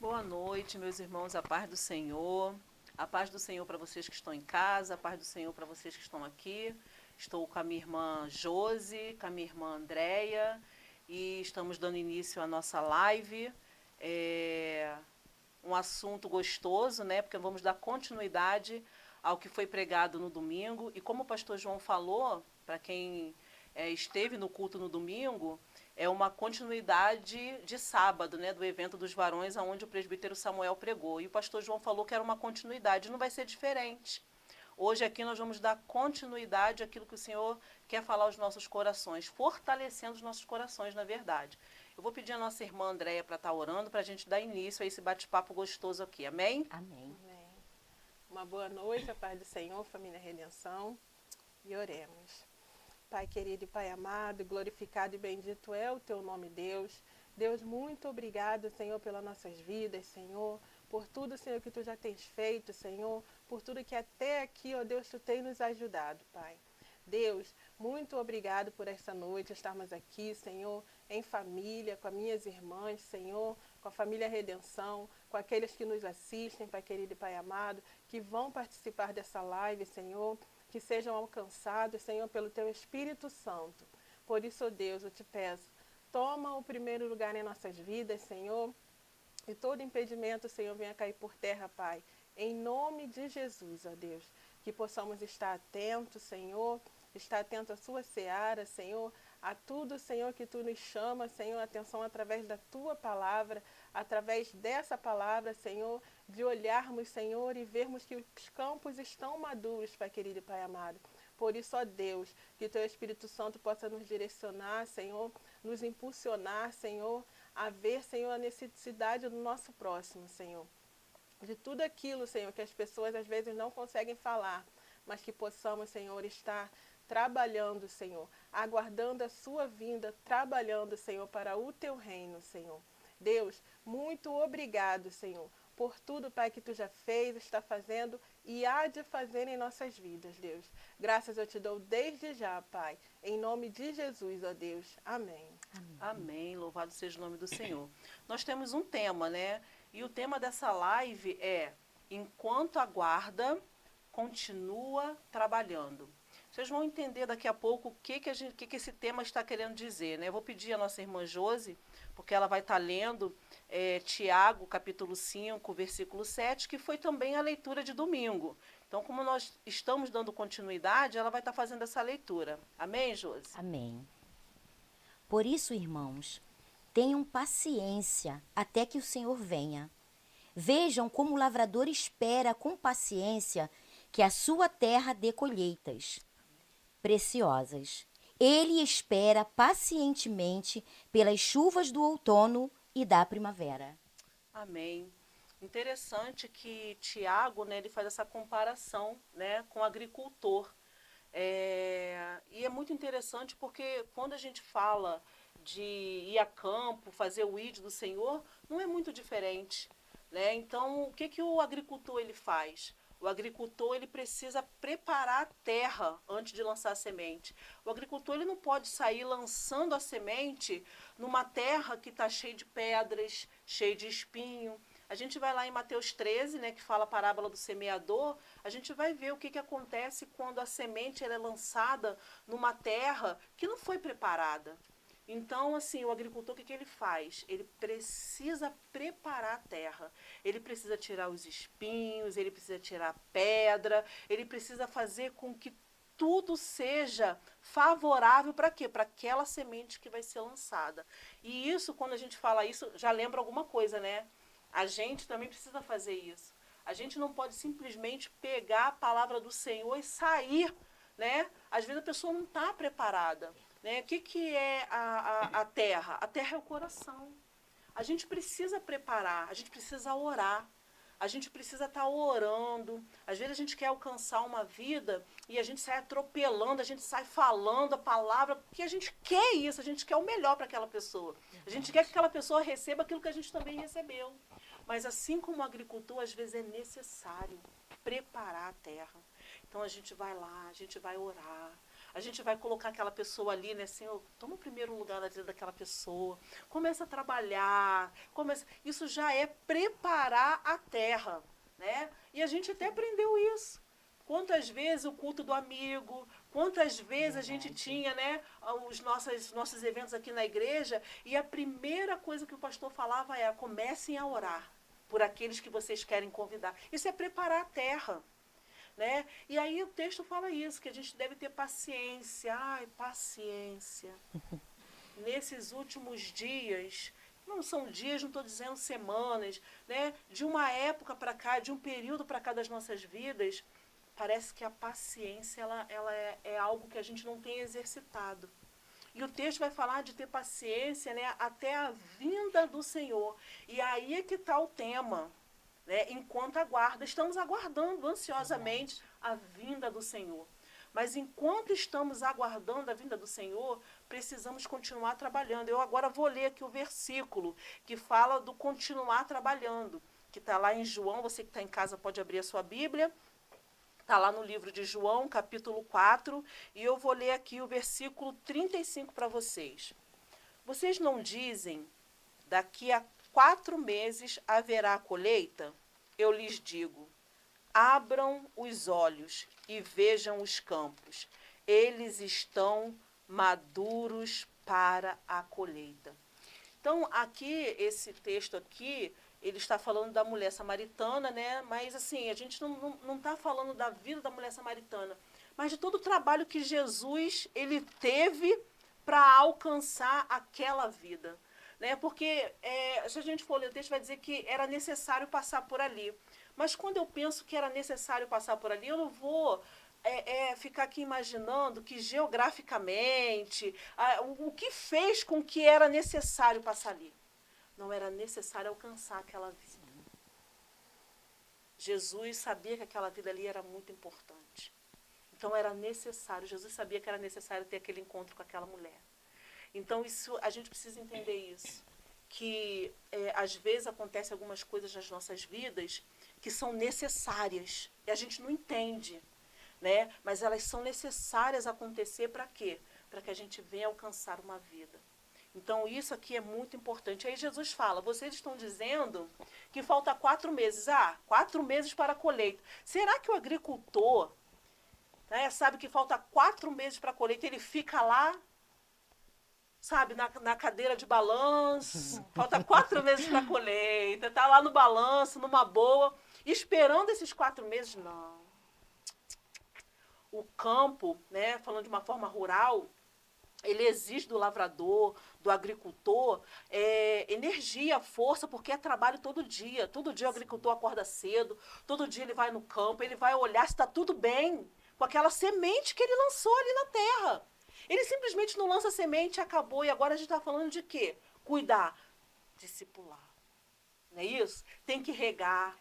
Boa noite, meus irmãos, a paz do Senhor. A paz do Senhor para vocês que estão em casa, a paz do Senhor para vocês que estão aqui. Estou com a minha irmã Josi, com a minha irmã Andréia e estamos dando início à nossa live. Um assunto gostoso, né? Porque vamos dar continuidade ao que foi pregado no domingo. E como o pastor João falou, para quem esteve no culto no domingo, é uma continuidade de sábado, né, do evento dos varões, onde o presbítero Samuel pregou. E o pastor João falou que era uma continuidade, não vai ser diferente. Hoje aqui nós vamos dar continuidade àquilo que o Senhor quer falar aos nossos corações, fortalecendo os nossos corações, na verdade. Eu vou pedir a nossa irmã Andréia para estar orando, para a gente dar início a esse bate-papo gostoso aqui. Amém? Amém. Amém. Uma boa noite, a paz do Senhor, família Redenção, e oremos. Pai querido e Pai amado, glorificado e bendito é o Teu nome, Deus. Deus, muito obrigado, Senhor, pelas nossas vidas, Senhor, por tudo, Senhor, que Tu já tens feito, Senhor, por tudo que até aqui, ó Deus, Tu tens nos ajudado, Pai. Deus, muito obrigado por esta noite, estarmos aqui, Senhor, em família, com as minhas irmãs, Senhor, com a família Redenção, com aqueles que nos assistem, Pai querido e Pai amado, que vão participar dessa live, Senhor, que sejam alcançados, Senhor, pelo Teu Espírito Santo. Por isso, ó Deus, eu te peço, toma o primeiro lugar em nossas vidas, Senhor, e todo impedimento, Senhor, venha cair por terra, Pai. Em nome de Jesus, ó Deus, que possamos estar atentos, Senhor, estar atento à sua seara, Senhor, a tudo, Senhor, que Tu nos chama, Senhor, atenção através da Tua palavra, através dessa palavra, Senhor, de olharmos, Senhor, e vermos que os campos estão maduros, Pai querido e Pai amado. Por isso, ó Deus, que Teu Espírito Santo possa nos direcionar, Senhor, nos impulsionar, Senhor, a ver, Senhor, a necessidade do nosso próximo, Senhor. De tudo aquilo, Senhor, que as pessoas às vezes não conseguem falar, mas que possamos, Senhor, estar trabalhando, Senhor, aguardando a Sua vinda, trabalhando, Senhor, para o Teu reino, Senhor. Deus, muito obrigado, Senhor, por tudo, Pai, que Tu já fez, está fazendo e há de fazer em nossas vidas, Deus. Graças eu te dou desde já, Pai, em nome de Jesus, ó Deus. Amém. Amém. Amém, louvado seja o nome do Senhor. Nós temos um tema, né? E o tema dessa live é: enquanto aguarda, continua trabalhando. Vocês vão entender daqui a pouco o que esse tema está querendo dizer, né? Eu vou pedir à nossa irmã Josi, porque ela vai estar lendo Tiago, capítulo 5, versículo 7, que foi também a leitura de domingo. Então, como nós estamos dando continuidade, ela vai estar fazendo essa leitura. Amém, Josi? Amém. Por isso, irmãos, tenham paciência até que o Senhor venha. Vejam como o lavrador espera com paciência que a sua terra dê colheitas preciosas. Ele espera pacientemente pelas chuvas do outono e da primavera. Amém. Interessante que Tiago, né, ele faz essa comparação, né, com o agricultor. E é muito interessante porque quando a gente fala de ir a campo, fazer o ID do Senhor, não é muito diferente, né? Então, o que o agricultor ele faz? O agricultor ele precisa preparar a terra antes de lançar a semente. O agricultor ele não pode sair lançando a semente numa terra que está cheia de pedras, cheia de espinho. A gente vai lá em Mateus 13, né, que fala a parábola do semeador, a gente vai ver o que acontece quando a semente ela é lançada numa terra que não foi preparada. Então, assim, o agricultor, o que ele faz? Ele precisa preparar a terra. Ele precisa tirar os espinhos, ele precisa tirar a pedra, ele precisa fazer com que tudo seja favorável para quê? Para aquela semente que vai ser lançada. E isso, quando a gente fala isso, já lembra alguma coisa, né? A gente também precisa fazer isso. A gente não pode simplesmente pegar a palavra do Senhor e sair, né? Às vezes a pessoa não está preparada. Né? O que é a terra? A terra é o coração. A gente precisa preparar, a gente precisa orar. A gente precisa estar orando. Às vezes a gente quer alcançar uma vida e a gente sai atropelando, a gente sai falando a palavra, porque a gente quer isso, a gente quer o melhor para aquela pessoa. A gente quer que aquela pessoa receba aquilo que a gente também recebeu. Mas assim como o agricultor, às vezes é necessário preparar a terra. Então a gente vai lá, a gente vai orar, a gente vai colocar aquela pessoa ali, né? Senhor, toma o primeiro lugar na vida daquela pessoa, começa a trabalhar, isso já é preparar a terra, né? E a gente até aprendeu isso. Quantas vezes o culto do amigo, quantas vezes a gente tinha, né, os nossos eventos aqui na igreja, e a primeira coisa que o pastor falava é: comecem a orar por aqueles que vocês querem convidar. Isso é preparar a terra, né? E aí o texto fala isso, que a gente deve ter paciência. Ai, paciência. Nesses últimos dias, não são dias, não estou dizendo semanas, né? De uma época para cá, de um período para cá das nossas vidas, parece que a paciência ela é algo que a gente não tem exercitado. E o texto vai falar de ter paciência, né, até a vinda do Senhor. E aí é que está o tema, né? Enquanto aguarda, estamos aguardando ansiosamente a vinda do Senhor. Mas enquanto estamos aguardando a vinda do Senhor, precisamos continuar trabalhando. Eu agora vou ler aqui o versículo que fala do continuar trabalhando, que está lá em João. Você que está em casa pode abrir a sua Bíblia. Está lá no livro de João, capítulo 4, e eu vou ler aqui o versículo 35 para vocês. Vocês não dizem, daqui a 4 meses haverá a colheita? Eu lhes digo, abram os olhos e vejam os campos. Eles estão maduros para a colheita. Então, aqui, esse texto aqui, ele está falando da mulher samaritana, né? Mas, assim, a gente não está falando da vida da mulher samaritana, mas de todo o trabalho que Jesus, ele teve para alcançar aquela vida, né? Porque, se a gente for ler o texto, vai dizer que era necessário passar por ali. Mas quando eu penso que era necessário passar por ali, eu não vou ficar aqui imaginando que geograficamente, o que fez com que era necessário passar ali. Não era necessário alcançar aquela vida. Jesus sabia que aquela vida ali era muito importante. Então era necessário, Jesus sabia que era necessário ter aquele encontro com aquela mulher. Então isso, a gente precisa entender isso. Que às vezes acontecem algumas coisas nas nossas vidas que são necessárias. E a gente não entende, né? Mas elas são necessárias acontecer para quê? Para que a gente venha alcançar uma vida. Então, isso aqui é muito importante. Aí Jesus fala, vocês estão dizendo que falta 4 meses. 4 meses para a colheita. Será que o agricultor, né, sabe que falta 4 meses para a colheita, ele fica lá, sabe, na cadeira de balanço, falta 4 meses para a colheita, está lá no balanço, numa boa, esperando esses 4 meses? Não. O campo, né, falando de uma forma rural, ele exige do lavrador, do agricultor, energia, força, porque é trabalho todo dia. Todo dia o agricultor acorda cedo, todo dia ele vai no campo, ele vai olhar se está tudo bem com aquela semente que ele lançou ali na terra. Ele simplesmente não lança a semente e acabou. E agora a gente está falando de quê? Cuidar, discipular. Não é isso? Tem que regar.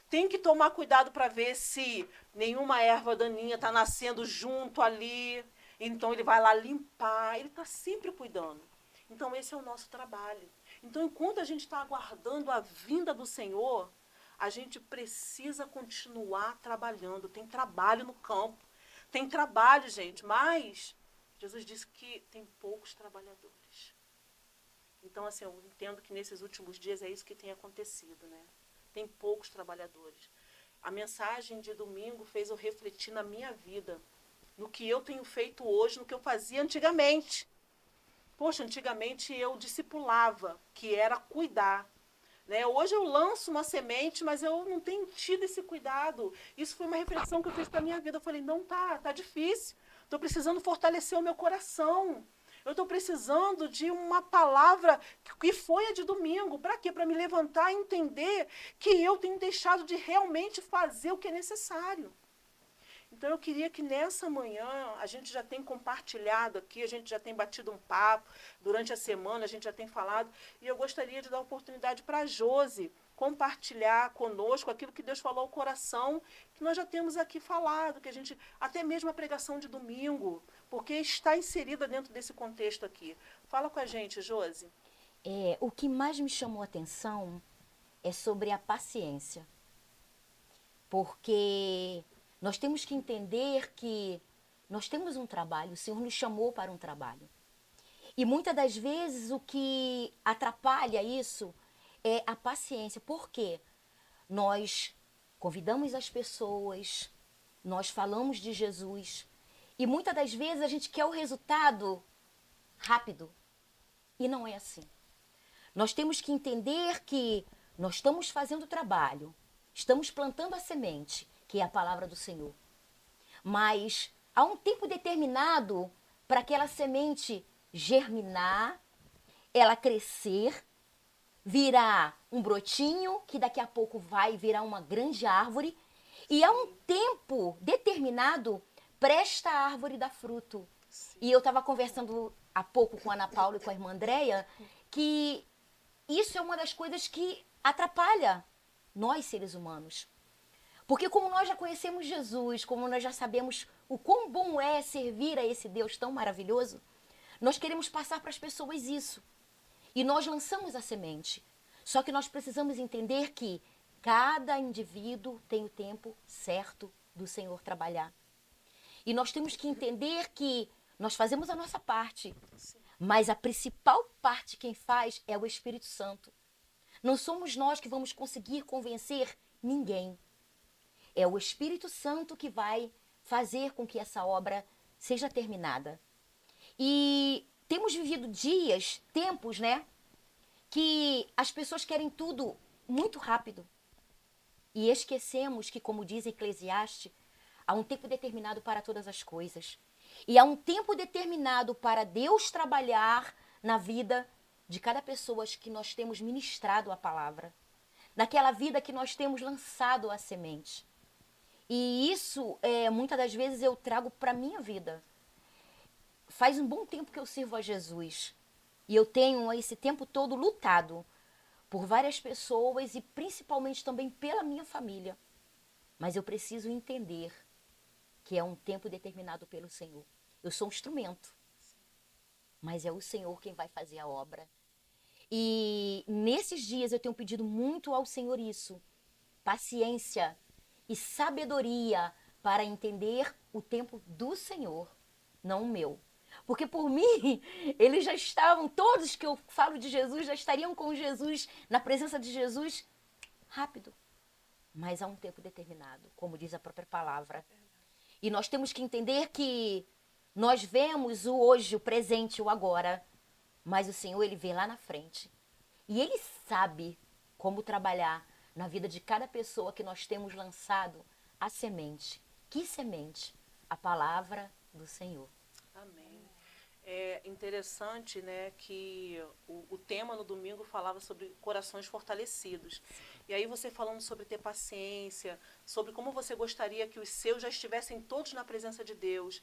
Tem que tomar cuidado para ver se nenhuma erva daninha está nascendo junto ali. Então ele vai lá limpar, ele está sempre cuidando. Então esse é o nosso trabalho. Então enquanto a gente está aguardando a vinda do Senhor, a gente precisa continuar trabalhando. Tem trabalho no campo, tem trabalho, gente, mas Jesus disse que tem poucos trabalhadores. Então, assim, eu entendo que nesses últimos dias é isso que tem acontecido, né? Tem poucos trabalhadores. A mensagem de domingo fez eu refletir na minha vida, no que eu tenho feito hoje, no que eu fazia antigamente. Poxa, antigamente eu discipulava, que era cuidar. Né? Hoje eu lanço uma semente, mas eu não tenho tido esse cuidado. Isso foi uma reflexão que eu fiz para a minha vida. Eu falei, não, tá difícil. Estou precisando fortalecer o meu coração. Eu estou precisando de uma palavra que foi a de domingo. Para quê? Para me levantar e entender que eu tenho deixado de realmente fazer o que é necessário. Então eu queria que nessa manhã a gente já tem compartilhado aqui, a gente já tem batido um papo, durante a semana a gente já tem falado, e eu gostaria de dar oportunidade para a Josi compartilhar conosco aquilo que Deus falou ao coração, que nós já temos aqui falado, que a gente, até mesmo a pregação de domingo, porque está inserida dentro desse contexto aqui. Fala com a gente, Josi. O que mais me chamou a atenção é sobre a paciência. Porque nós temos que entender que Nós temos um trabalho, o Senhor nos chamou para um trabalho. E muitas das vezes o que atrapalha isso é a paciência. Por quê? Nós convidamos as pessoas, nós falamos de Jesus e muitas das vezes a gente quer o resultado rápido. E não é assim. Nós temos que entender que nós estamos fazendo o trabalho, estamos plantando a semente, que é a palavra do Senhor. Mas há um tempo determinado para aquela semente germinar, ela crescer, virar um brotinho, que daqui a pouco vai virar uma grande árvore. E há um tempo determinado para esta árvore dar fruto. Sim. E eu estava conversando há pouco com a Ana Paula e com a irmã Andréia, que isso é uma das coisas que atrapalha nós, seres humanos. Porque como nós já conhecemos Jesus, como nós já sabemos o quão bom é servir a esse Deus tão maravilhoso, nós queremos passar para as pessoas isso. E nós lançamos a semente. Só que nós precisamos entender que cada indivíduo tem o tempo certo do Senhor trabalhar. E nós temos que entender que nós fazemos a nossa parte, mas a principal parte quem faz é o Espírito Santo. Não somos nós que vamos conseguir convencer ninguém. É o Espírito Santo que vai fazer com que essa obra seja terminada. E temos vivido dias, tempos, né? Que as pessoas querem tudo muito rápido. E esquecemos que, como diz Eclesiastes, há um tempo determinado para todas as coisas. E há um tempo determinado para Deus trabalhar na vida de cada pessoa que nós temos ministrado a palavra. Naquela vida que nós temos lançado a semente. E isso, muitas das vezes, eu trago para a minha vida. Faz um bom tempo que eu sirvo a Jesus. E eu tenho esse tempo todo lutado por várias pessoas e principalmente também pela minha família. Mas eu preciso entender que é um tempo determinado pelo Senhor. Eu sou um instrumento, mas é o Senhor quem vai fazer a obra. E nesses dias eu tenho pedido muito ao Senhor isso. Paciência e sabedoria para entender o tempo do Senhor, não o meu. Porque por mim, eles já estavam, todos que eu falo de Jesus, já estariam com Jesus, na presença de Jesus, rápido. Mas há um tempo determinado, como diz a própria palavra. E nós temos que entender que nós vemos o hoje, o presente, o agora, mas o Senhor, Ele vê lá na frente. E Ele sabe como trabalhar na vida de cada pessoa que nós temos lançado a semente. Que semente? A palavra do Senhor. Amém. É interessante, né, que o tema no domingo falava sobre corações fortalecidos. E aí você falando sobre ter paciência, sobre como você gostaria que os seus já estivessem todos na presença de Deus.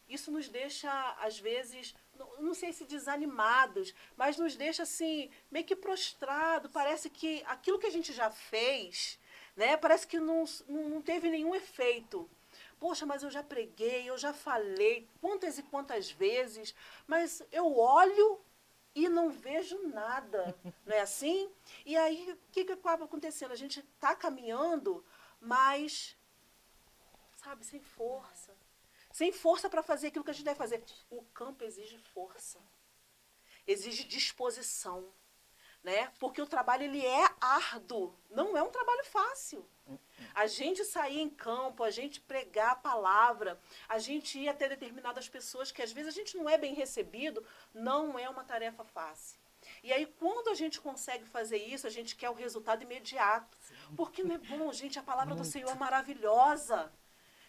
Isso nos deixa, às vezes, não sei se desanimados, mas nos deixa assim, meio que prostrado. Parece que aquilo que a gente já fez, né, parece que não teve nenhum efeito. Poxa, mas eu já preguei, eu já falei quantas e quantas vezes, mas eu olho e não vejo nada, não é assim? E aí, o que acaba acontecendo? A gente está caminhando, mas, sabe, sem força. Sem força para fazer aquilo que a gente deve fazer. O campo exige força, exige disposição, né? Porque o trabalho, ele é árduo, não é um trabalho fácil. A gente sair em campo, a gente pregar a palavra, a gente ir até determinadas pessoas que às vezes a gente não é bem recebido, não é uma tarefa fácil. E aí, quando a gente consegue fazer isso, a gente quer o resultado imediato. Porque não é bom, gente, a palavra do Senhor é maravilhosa.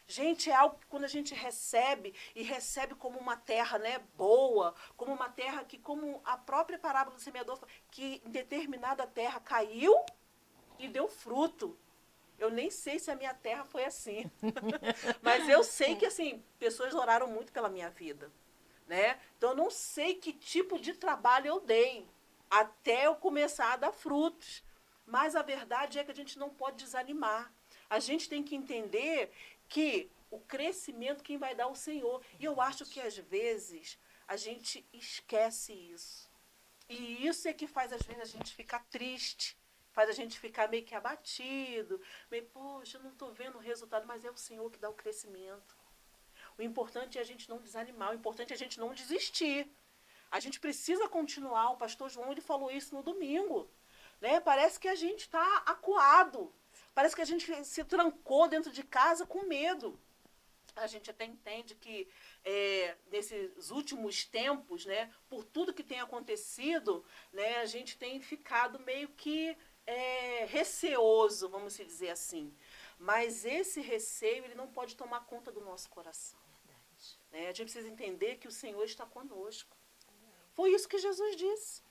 Gente, é algo que quando a gente recebe, e recebe como uma terra, né, boa, como uma terra que, como a própria parábola do semeador, que em determinada terra caiu e deu fruto. Eu nem sei se a minha terra foi assim. Mas eu sei que, assim, pessoas oraram muito pela minha vida, né? Então, eu não sei que tipo de trabalho eu dei até eu começar a dar frutos. Mas a verdade é que a gente não pode desanimar. A gente tem que entender que o crescimento quem vai dar é o Senhor. E eu acho que, às vezes, a gente esquece isso. E isso é que faz, às vezes, a gente ficar triste. Faz a gente ficar meio que abatido, meio, poxa, eu não estou vendo o resultado, mas é o Senhor que dá o crescimento. O importante é a gente não desanimar, o importante é a gente não desistir. A gente precisa continuar. O pastor João ele falou isso no domingo. Né? Parece que a gente está acuado. Parece que a gente se trancou dentro de casa com medo. A gente até entende que nesses últimos tempos, né, por tudo que tem acontecido, né, a gente tem ficado meio que receoso, vamos dizer assim. Mas esse receio ele não pode tomar conta do nosso coração. Né? A gente precisa entender que o Senhor está conosco. Foi isso que Jesus disse.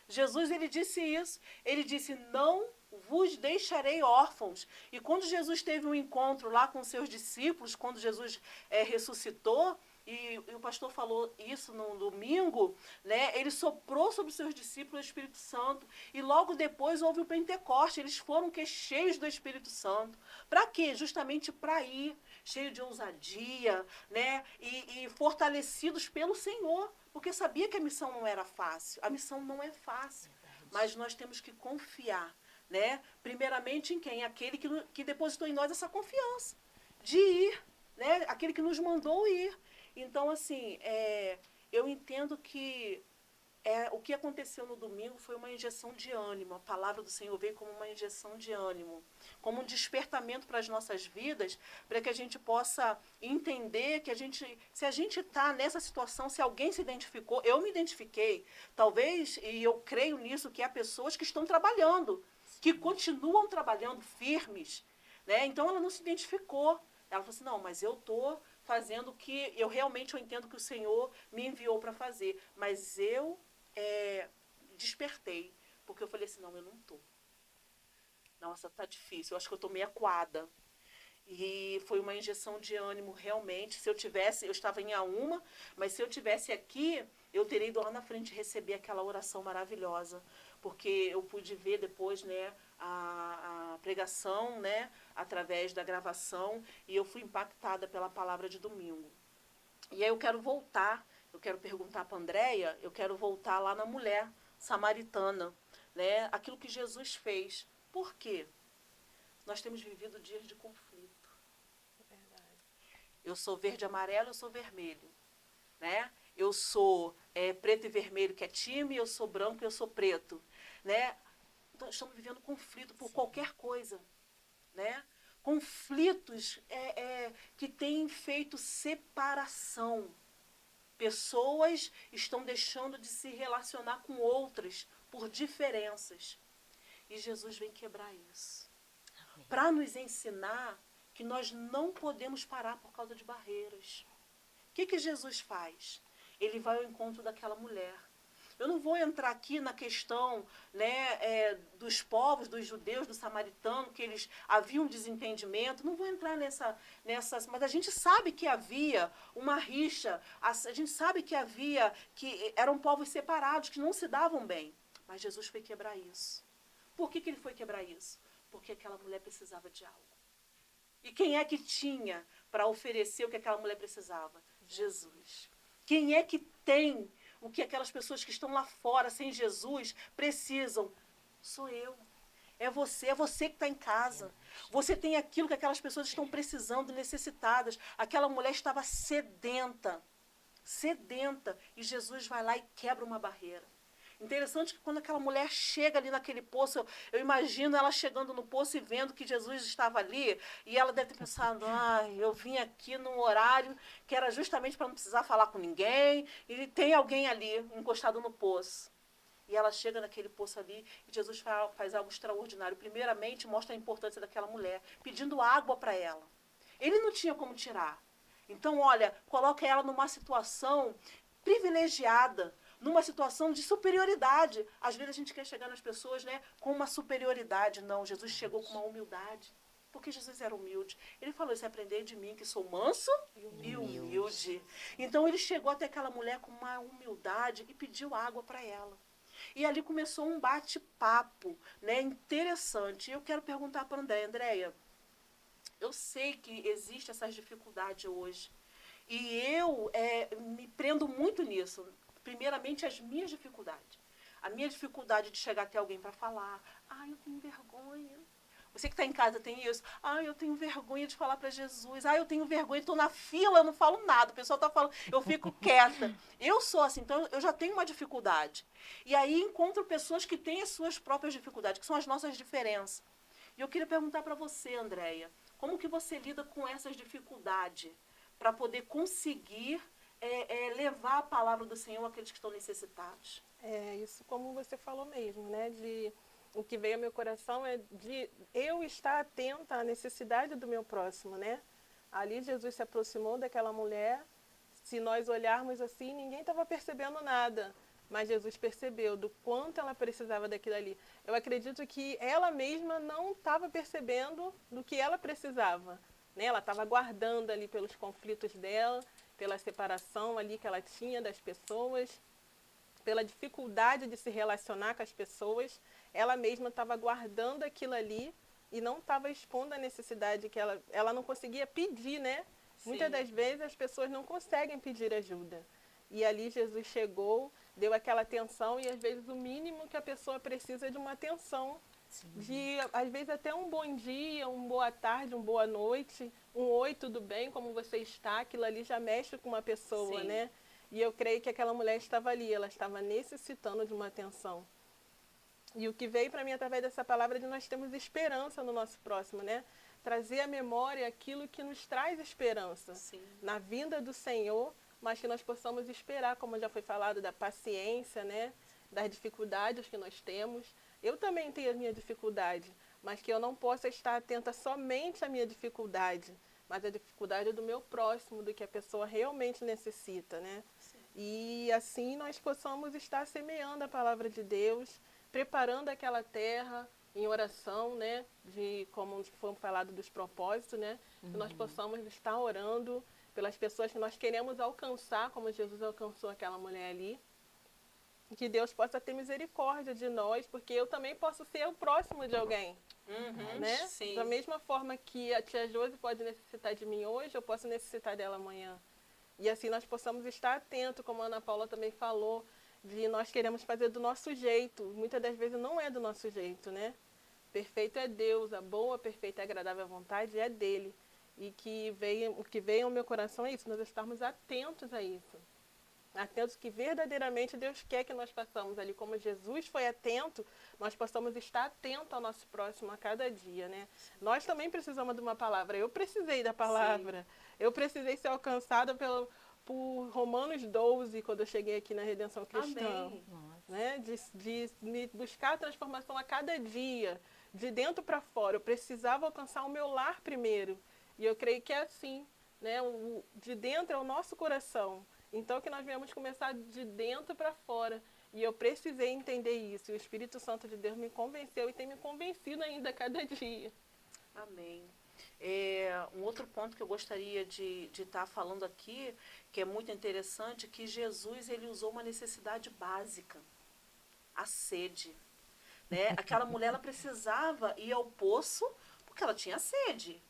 Jesus ele disse isso. Ele disse, não vos deixarei órfãos. E quando Jesus teve um encontro lá com seus discípulos, quando Jesus ressuscitou, e o pastor falou isso no domingo, né? Ele soprou sobre os seus discípulos o Espírito Santo. E logo depois houve o Pentecoste. Eles foram cheios do Espírito Santo. Para quê? Justamente para ir, cheio de ousadia, né? E fortalecidos pelo Senhor. Porque sabia que a missão não era fácil. A missão não é fácil. Mas nós temos que confiar. Né? Primeiramente em quem? Aquele que depositou em nós essa confiança. De ir. Né? Aquele que nos mandou ir. Então, assim, eu entendo que o que aconteceu no domingo foi uma injeção de ânimo. A palavra do Senhor veio como uma injeção de ânimo, como um despertamento para as nossas vidas, para que a gente possa entender que se a gente está nessa situação, se alguém se identificou, eu me identifiquei, talvez, e eu creio nisso, que há pessoas que estão trabalhando, que continuam trabalhando firmes. Né? Então, ela não se identificou. Ela falou assim, não, mas eu estou fazendo o que eu entendo que o Senhor me enviou para fazer. Mas eu despertei, porque eu falei assim, não, eu não estou. Nossa, tá difícil, eu acho que eu estou meio acuada. E foi uma injeção de ânimo, realmente. Se eu estava em A1, mas se eu tivesse aqui, eu teria ido lá na frente receber aquela oração maravilhosa. Porque eu pude ver depois, né, a pregação, né, através da gravação, e eu fui impactada pela palavra de domingo. E aí eu quero voltar, eu quero perguntar para a Andréia, eu quero voltar lá na mulher samaritana, né, aquilo que Jesus fez. Por quê? Nós temos vivido dias de conflito. É verdade. Eu sou verde e amarelo, eu sou vermelho. Né? Eu sou preto e vermelho, que é time, eu sou branco e eu sou preto. Né? Então, estamos vivendo conflito por qualquer coisa. Né? Conflitos que têm feito separação. Pessoas estão deixando de se relacionar com outras por diferenças. E Jesus vem quebrar isso. Para nos ensinar que nós não podemos parar por causa de barreiras. O que Jesus faz? Ele vai ao encontro daquela mulher. Eu não vou entrar aqui na questão, né, dos povos, dos judeus, do samaritano, que eles haviam um desentendimento. Não vou entrar nessas, mas a gente sabe que havia uma rixa. A gente sabe que eram povos separados, que não se davam bem. Mas Jesus foi quebrar isso. Por que ele foi quebrar isso? Porque aquela mulher precisava de algo. E quem é que tinha para oferecer o que aquela mulher precisava? Jesus. Quem é que tem o que aquelas pessoas que estão lá fora sem Jesus precisam? Sou eu. É você que está em casa. Você tem aquilo que aquelas pessoas estão precisando, necessitadas. Aquela mulher estava sedenta. Sedenta. E Jesus vai lá e quebra uma barreira. Interessante que quando aquela mulher chega ali naquele poço, eu imagino ela chegando no poço e vendo que Jesus estava ali, e ela deve ter pensado, eu vim aqui num horário que era justamente para não precisar falar com ninguém, e tem alguém ali encostado no poço. E ela chega naquele poço ali, e Jesus faz algo extraordinário. Primeiramente, mostra a importância daquela mulher, pedindo água para ela. Ele não tinha como tirar. Então, olha, coloca ela numa situação privilegiada, numa situação de superioridade. Às vezes a gente quer chegar nas pessoas, né, com uma superioridade. Não, Jesus chegou com uma humildade. Porque Jesus era humilde. Ele falou, se aprender de mim, que sou manso e humilde. Então ele chegou até aquela mulher com uma humildade e pediu água para ela. E ali começou um bate-papo, né, interessante. E eu quero perguntar para a Andréia, eu sei que existe essas dificuldades hoje. E eu me prendo muito nisso. Primeiramente, as minhas dificuldades. A minha dificuldade de chegar até alguém para falar. Eu tenho vergonha. Você que está em casa tem isso? Ah, eu tenho vergonha de falar para Jesus. Ah, eu tenho vergonha, estou na fila, eu não falo nada. O pessoal está falando, eu fico quieta. Eu sou assim, então eu já tenho uma dificuldade. E aí encontro pessoas que têm as suas próprias dificuldades, que são as nossas diferenças. E eu queria perguntar para você, Andréia, como que você lida com essas dificuldades para poder conseguir levar a palavra do Senhor àqueles que estão necessitados? É isso como você falou mesmo, né? O que veio ao meu coração é de eu estar atenta à necessidade do meu próximo, né? Ali Jesus se aproximou daquela mulher. Se nós olharmos assim, ninguém estava percebendo nada, mas Jesus percebeu do quanto ela precisava daquilo ali. Eu acredito que ela mesma não estava percebendo do que ela precisava, né? Ela estava guardando ali pelos conflitos dela, pela separação ali que ela tinha das pessoas, pela dificuldade de se relacionar com as pessoas, ela mesma estava guardando aquilo ali e não estava expondo a necessidade que ela não conseguia pedir, né? Sim. Muitas das vezes as pessoas não conseguem pedir ajuda. E ali Jesus chegou, deu aquela atenção e às vezes o mínimo que a pessoa precisa é de uma atenção. Sim. De, às vezes até um bom dia, uma boa tarde, uma boa noite, um oi, tudo bem, como você está, aquilo ali já mexe com uma pessoa, Sim. né? E eu creio que aquela mulher estava ali, ela estava necessitando de uma atenção. E o que veio para mim através dessa palavra é de nós termos esperança no nosso próximo, né? Trazer à memória aquilo que nos traz esperança. Sim. Na vinda do Senhor, mas que nós possamos esperar, como já foi falado, da paciência, né? Das dificuldades que nós temos. Eu também tenho a minha dificuldade, mas que eu não possa estar atenta somente à minha dificuldade, mas à dificuldade do meu próximo, do que a pessoa realmente necessita, né? Sim. E assim nós possamos estar semeando a palavra de Deus, preparando aquela terra em oração, né? De como foi falado dos propósitos, né? Que nós possamos estar orando pelas pessoas que nós queremos alcançar, como Jesus alcançou aquela mulher ali. Que Deus possa ter misericórdia de nós, porque eu também posso ser o próximo de alguém, né? Sim. Da mesma forma que a tia Josi pode necessitar de mim hoje, eu posso necessitar dela amanhã. E assim nós possamos estar atentos, como a Ana Paula também falou, de nós queremos fazer do nosso jeito. Muitas das vezes não é do nosso jeito, né? Perfeito é Deus, a boa, perfeita e agradável vontade é dele. E o que veio ao meu coração é isso, nós estarmos atentos a isso. Atentos que verdadeiramente Deus quer que nós façamos ali, como Jesus foi atento, nós possamos estar atentos ao nosso próximo a cada dia, né? Nós também precisamos de uma palavra. Eu precisei da palavra. Sim. Eu precisei ser alcançada por Romanos 12, quando eu cheguei aqui na Redenção Cristã. Amém. Né? De me buscar a transformação a cada dia, de dentro para fora. Eu precisava alcançar o meu lar primeiro. E eu creio que é assim, né? De dentro é o nosso coração. Então, que nós viemos começar de dentro para fora. E eu precisei entender isso. E o Espírito Santo de Deus me convenceu e tem me convencido ainda a cada dia. Amém. Um outro ponto que eu gostaria de estar falando aqui, que é muito interessante, que Jesus ele usou uma necessidade básica, a sede. Né? Aquela mulher ela precisava ir ao poço porque ela tinha sede.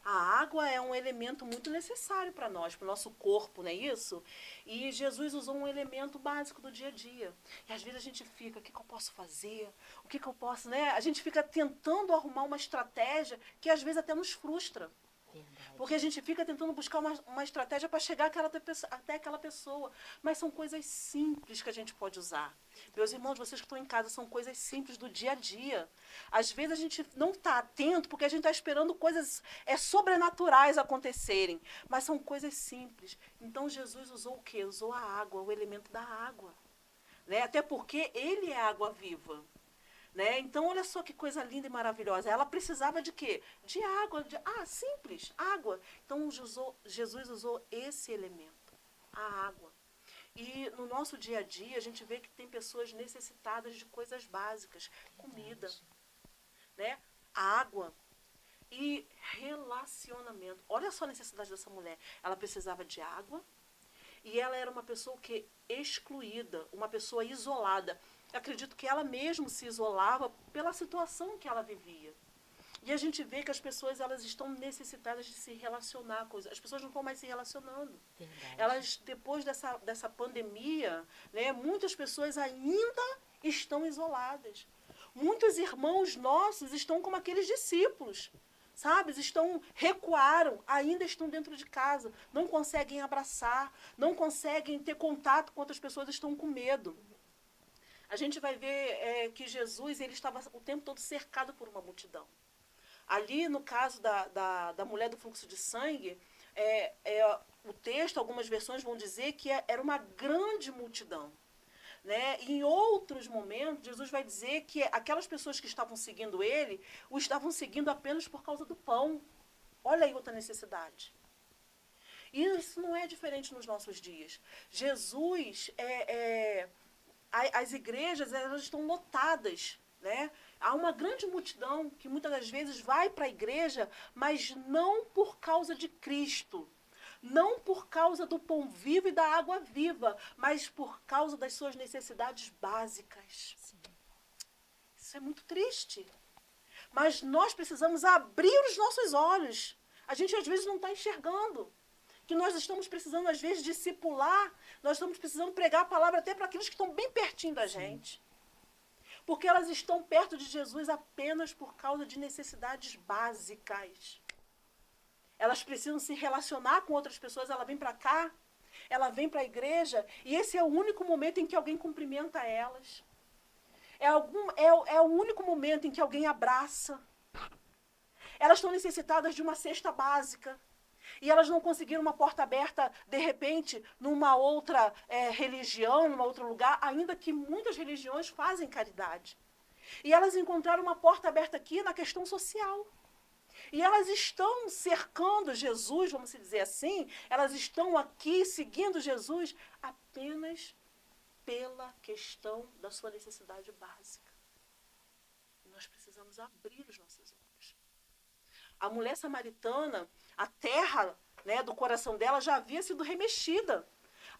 A água é um elemento muito necessário para nós, para o nosso corpo, não é isso? E Jesus usou um elemento básico do dia a dia. E às vezes a gente fica, o que eu posso fazer? O que eu posso, né? A gente fica tentando arrumar uma estratégia que às vezes até nos frustra. Verdade. Porque a gente fica tentando buscar uma estratégia para chegar até aquela pessoa. Mas são coisas simples que a gente pode usar. Meus irmãos, vocês que estão em casa, são coisas simples do dia a dia. Às vezes a gente não está atento porque a gente está esperando coisas sobrenaturais acontecerem. Mas são coisas simples. Então Jesus usou o quê? Usou a água, o elemento da água. Né? Até porque ele é água viva. Né? Então, olha só que coisa linda e maravilhosa. Ela precisava de quê? De água. Simples, água. Então, Jesus usou esse elemento, a água. E no nosso dia a dia, a gente vê que tem pessoas necessitadas de coisas básicas. Comida, né? Água e relacionamento. Olha só a necessidade dessa mulher. Ela precisava de água e ela era uma pessoa excluída, uma pessoa isolada. Acredito que ela mesma se isolava pela situação que ela vivia. E a gente vê que as pessoas elas estão necessitadas de se relacionar. As pessoas não estão mais se relacionando. Verdade. Elas, depois dessa pandemia, né, muitas pessoas ainda estão isoladas. Muitos irmãos nossos estão como aqueles discípulos, sabe? Recuaram, ainda estão dentro de casa, não conseguem abraçar, não conseguem ter contato com outras pessoas, estão com medo. A gente vai ver que Jesus ele estava o tempo todo cercado por uma multidão. Ali, no caso da mulher do fluxo de sangue, o texto, algumas versões vão dizer que era uma grande multidão. Né? Em outros momentos, Jesus vai dizer que aquelas pessoas que estavam seguindo ele, o estavam seguindo apenas por causa do pão. Olha aí outra necessidade. E isso não é diferente nos nossos dias. Jesus, as igrejas elas estão lotadas, né? Há uma grande multidão que muitas das vezes vai para a igreja, mas não por causa de Cristo. Não por causa do pão vivo e da água viva, mas por causa das suas necessidades básicas. Sim. Isso é muito triste. Mas nós precisamos abrir os nossos olhos. A gente às vezes não está enxergando. Que nós estamos precisando, às vezes, discipular. Nós estamos precisando pregar a palavra até para aqueles que estão bem pertinho da gente. Porque elas estão perto de Jesus apenas por causa de necessidades básicas. Elas precisam se relacionar com outras pessoas, ela vem para cá, ela vem para a igreja, e esse é o único momento em que alguém cumprimenta elas. É o único momento em que alguém abraça. Elas estão necessitadas de uma cesta básica. E elas não conseguiram uma porta aberta, de repente, numa outra religião, num outro lugar, ainda que muitas religiões fazem caridade. E elas encontraram uma porta aberta aqui na questão social. E elas estão cercando Jesus, vamos dizer assim, elas estão aqui seguindo Jesus apenas pela questão da sua necessidade básica. E nós precisamos abrir os nossos olhos. A mulher samaritana, a terra, né, do coração dela já havia sido remexida.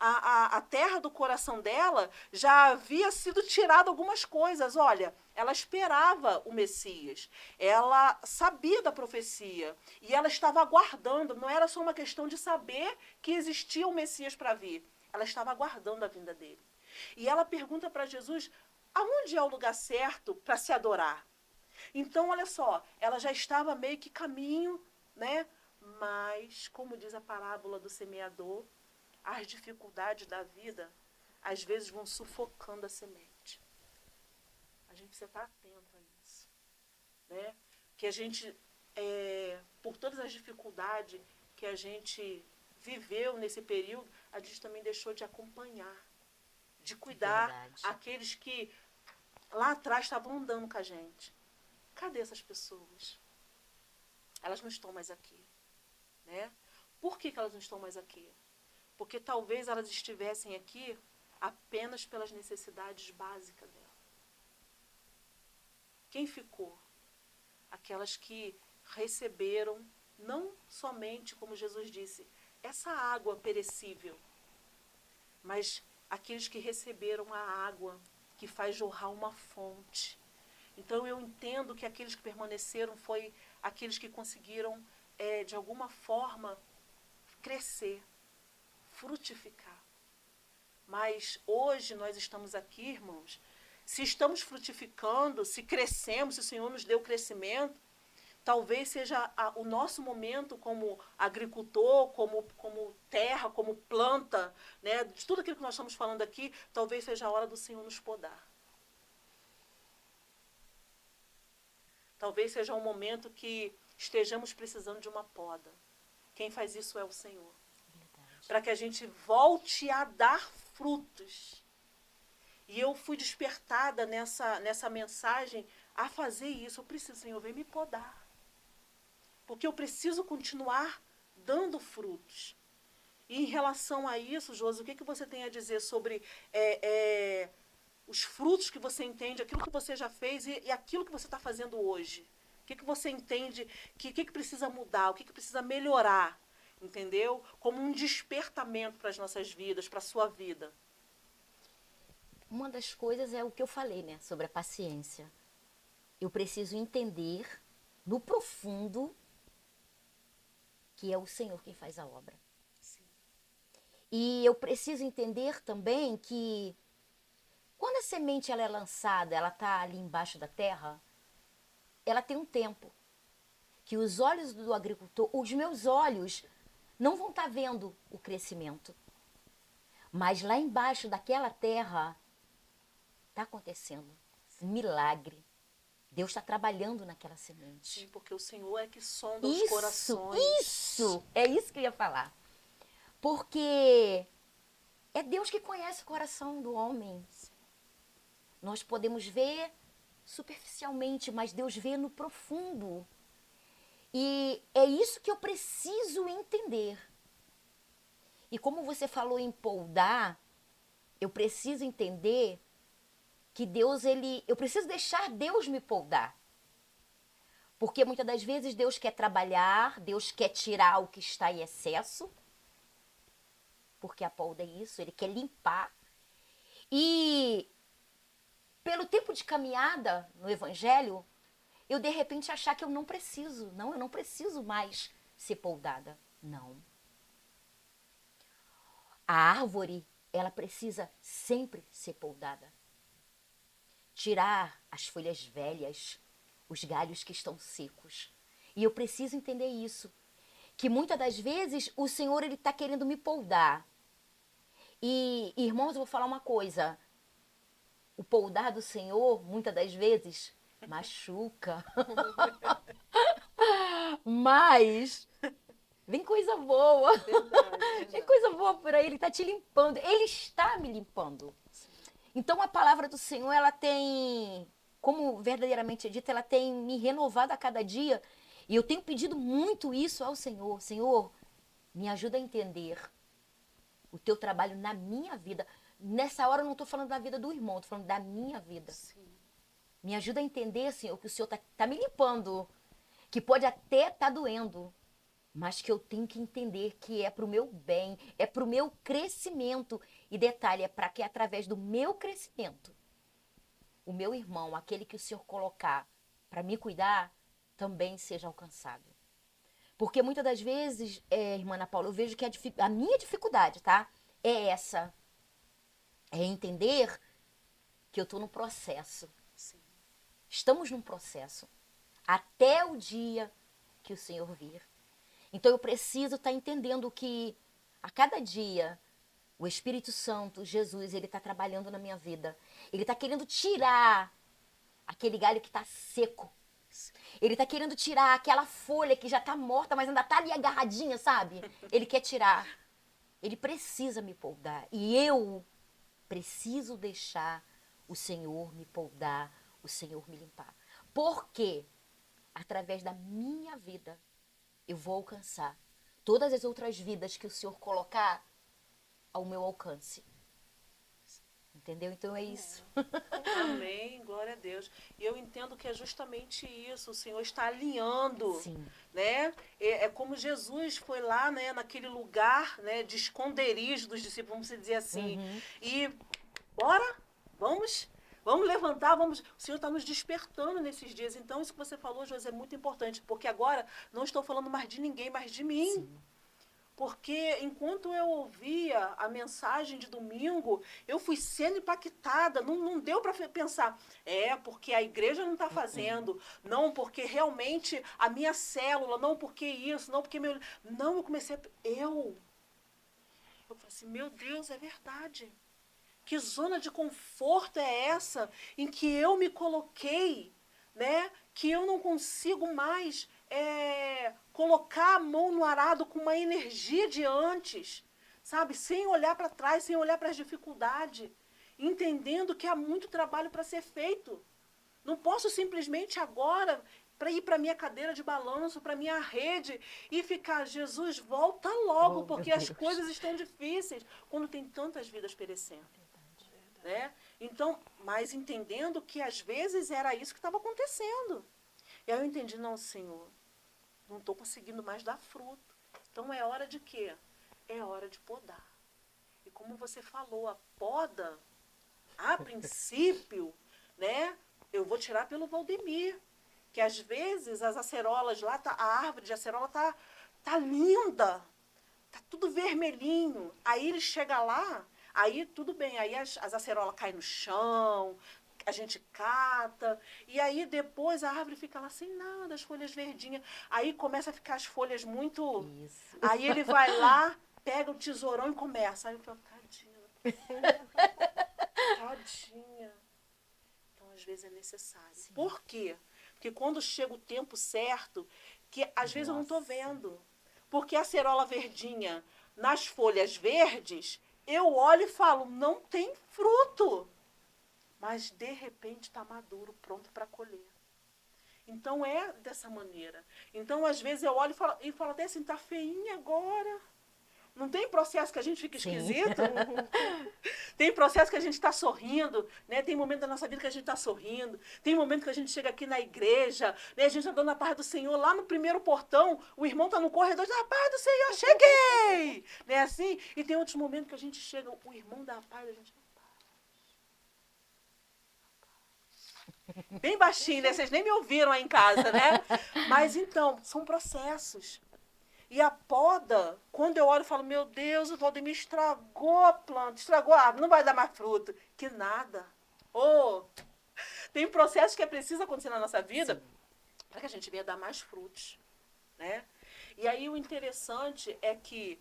A terra do coração dela já havia sido tirada algumas coisas. Olha, ela esperava o Messias, ela sabia da profecia e ela estava aguardando. Não era só uma questão de saber que existia o Messias para vir, ela estava aguardando a vinda dele. E ela pergunta para Jesus, aonde é o lugar certo para se adorar? Então, olha só, ela já estava meio que caminho, né? Mas, como diz a parábola do semeador, as dificuldades da vida, às vezes, vão sufocando a semente. A gente precisa estar atento a isso. Né? Que a gente, por todas as dificuldades que a gente viveu nesse período, a gente também deixou de acompanhar, de cuidar aqueles que lá atrás estavam andando com a gente. Cadê essas pessoas? Elas não estão mais aqui. Né? Por que elas não estão mais aqui? Porque talvez elas estivessem aqui apenas pelas necessidades básicas dela. Quem ficou? Aquelas que receberam, não somente, como Jesus disse, essa água perecível, mas aqueles que receberam a água que faz jorrar uma fonte. Então eu entendo que aqueles que permaneceram foi aqueles que conseguiram, de alguma forma, crescer, frutificar. Mas hoje nós estamos aqui, irmãos, se estamos frutificando, se crescemos, se o Senhor nos deu crescimento, talvez seja o nosso momento como agricultor, como terra, como planta, né? De tudo aquilo que nós estamos falando aqui, talvez seja a hora do Senhor nos podar. Talvez seja um momento que estejamos precisando de uma poda. Quem faz isso é o Senhor. Para que a gente volte a dar frutos. E eu fui despertada nessa mensagem a fazer isso. Eu preciso, Senhor, vem me podar. Porque eu preciso continuar dando frutos. E em relação a isso, Josi, o que você tem a dizer sobre os frutos que você entende, aquilo que você já fez e aquilo que você está fazendo hoje? O que você entende, que precisa mudar, o que precisa melhorar? Entendeu? Como um despertamento para as nossas vidas, para a sua vida. Uma das coisas é o que eu falei, né? Sobre a paciência. Eu preciso entender, no profundo, que é o Senhor quem faz a obra. Sim. E eu preciso entender também que Quando a semente ela é lançada, ela está ali embaixo da terra, ela tem um tempo que os olhos do agricultor, os meus olhos, não vão estar vendo o crescimento. Mas lá embaixo daquela terra está acontecendo milagre. Deus está trabalhando naquela semente. Sim, porque o Senhor é que sonda os corações. Isso! É isso que eu ia falar. Porque é Deus que conhece o coração do homem. Nós podemos ver superficialmente, mas Deus vê no profundo. E é isso que eu preciso entender. E como você falou em poldar, eu preciso entender que Deus, eu preciso deixar Deus me poldar. Porque muitas das vezes Deus quer trabalhar, Deus quer tirar o que está em excesso. Porque a polda é isso, Ele quer limpar. E pelo tempo de caminhada no Evangelho, eu de repente achar que eu não preciso. Não, eu não preciso mais ser poldada. Não. A árvore, ela precisa sempre ser poldada. Tirar as folhas velhas, os galhos que estão secos. E eu preciso entender isso. Que muitas das vezes o Senhor ele está querendo me poldar. E, irmãos, eu vou falar uma coisa. O poldar do Senhor, muitas das vezes, machuca. Mas vem coisa boa. Verdade. Vem coisa boa por aí. Ele está te limpando. Ele está me limpando. Então a palavra do Senhor, ela tem, como verdadeiramente é dito, ela tem me renovado a cada dia. E eu tenho pedido muito isso ao Senhor. Senhor, me ajuda a entender o teu trabalho na minha vida. Nessa hora eu não estou falando da vida do irmão, estou falando da minha vida. Sim. Me ajuda a entender, Senhor, que o Senhor tá me limpando. Que pode até estar doendo. Mas que eu tenho que entender que é para o meu bem, é para o meu crescimento. E detalhe, é para que através do meu crescimento, o meu irmão, aquele que o Senhor colocar para me cuidar, também seja alcançado. Porque muitas das vezes, irmã Ana Paula, eu vejo que a minha dificuldade, tá? É essa. É entender que eu estou no processo. Sim. Estamos num processo. Até o dia que o Senhor vir. Então eu preciso estar entendendo que a cada dia o Espírito Santo, Jesus, ele está trabalhando na minha vida. Ele está querendo tirar aquele galho que está seco. Ele está querendo tirar aquela folha que já está morta, mas ainda está ali agarradinha, sabe? Ele quer tirar. Ele precisa me poldar. E eu preciso deixar o Senhor me poldar, o Senhor me limpar. Porque através da minha vida eu vou alcançar todas as outras vidas que o Senhor colocar ao meu alcance. Entendeu? Então é isso. Amém, glória a Deus. E eu entendo que é justamente isso, o Senhor está alinhando, Sim. né? É como Jesus foi lá, né, naquele lugar, né, de esconderijo dos discípulos, vamos dizer assim. E bora, vamos levantar, vamos. O Senhor está nos despertando nesses dias. Então, isso que você falou, José, é muito importante, porque agora não estou falando mais de ninguém, mas de mim. Sim. Porque enquanto eu ouvia a mensagem de domingo, eu fui sendo impactada. Não deu para pensar, porque a igreja não está fazendo, não porque realmente a minha célula, não porque isso, não porque meu. Não, eu comecei a. Eu falei assim, meu Deus, é verdade. Que zona de conforto é essa em que eu me coloquei, né? Que eu não consigo mais colocar a mão no arado com uma energia de antes, sabe? Sem olhar para trás, sem olhar para as dificuldades, entendendo que há muito trabalho para ser feito. Não posso simplesmente agora para ir para minha cadeira de balanço, para minha rede e ficar, Jesus, volta logo, porque as coisas estão difíceis, quando tem tantas vidas perecendo. Né? Então, mas entendendo que às vezes era isso que estava acontecendo. E aí eu entendi, não, Senhor, não estou conseguindo mais dar fruto. Então é hora de quê? É hora de podar. E como você falou, a poda, a princípio, né, eu vou tirar pelo Valdemir. Que às vezes as acerolas lá, a árvore de acerola tá linda, tá tudo vermelhinho. Aí ele chega lá, Aí tudo bem, aí as acerolas caem no chão, a gente cata, e aí depois a árvore fica lá sem nada, as folhas verdinhas. Aí começa a ficar as folhas muito... Isso. Aí ele vai lá, pega o tesourão e começa. Aí eu falo, tadinha, tadinha. Então, às vezes é necessário. Sim. Por quê? Porque quando chega o tempo certo, que às vezes eu não estou vendo. Porque a acerola verdinha, nas folhas verdes, eu olho e falo, não tem fruto. Mas, de repente, está maduro, pronto para colher. Então, é dessa maneira. Então, às vezes, eu olho e falo até assim, está feinha agora. Não tem processo que a gente fica esquisito? Tem processo que a gente está sorrindo, né? Tem momento da nossa vida que a gente está sorrindo. Tem momento que a gente chega aqui na igreja, né? A gente está dando a paz do Senhor. Lá no primeiro portão, o irmão está no corredor, diz, a paz do Senhor, cheguei! Né assim? E tem outros momentos que a gente chega, o irmão dá a paz, a gente... Bem baixinho, né? Vocês nem me ouviram aí em casa, né? Mas então, são processos. E a poda, quando eu olho, eu falo, meu Deus, o Valdemir estragou a planta, estragou a árvore, não vai dar mais fruto. Que nada. Oh, tem processos que é preciso acontecer na nossa vida para que a gente venha dar mais frutos, né? E aí o interessante é que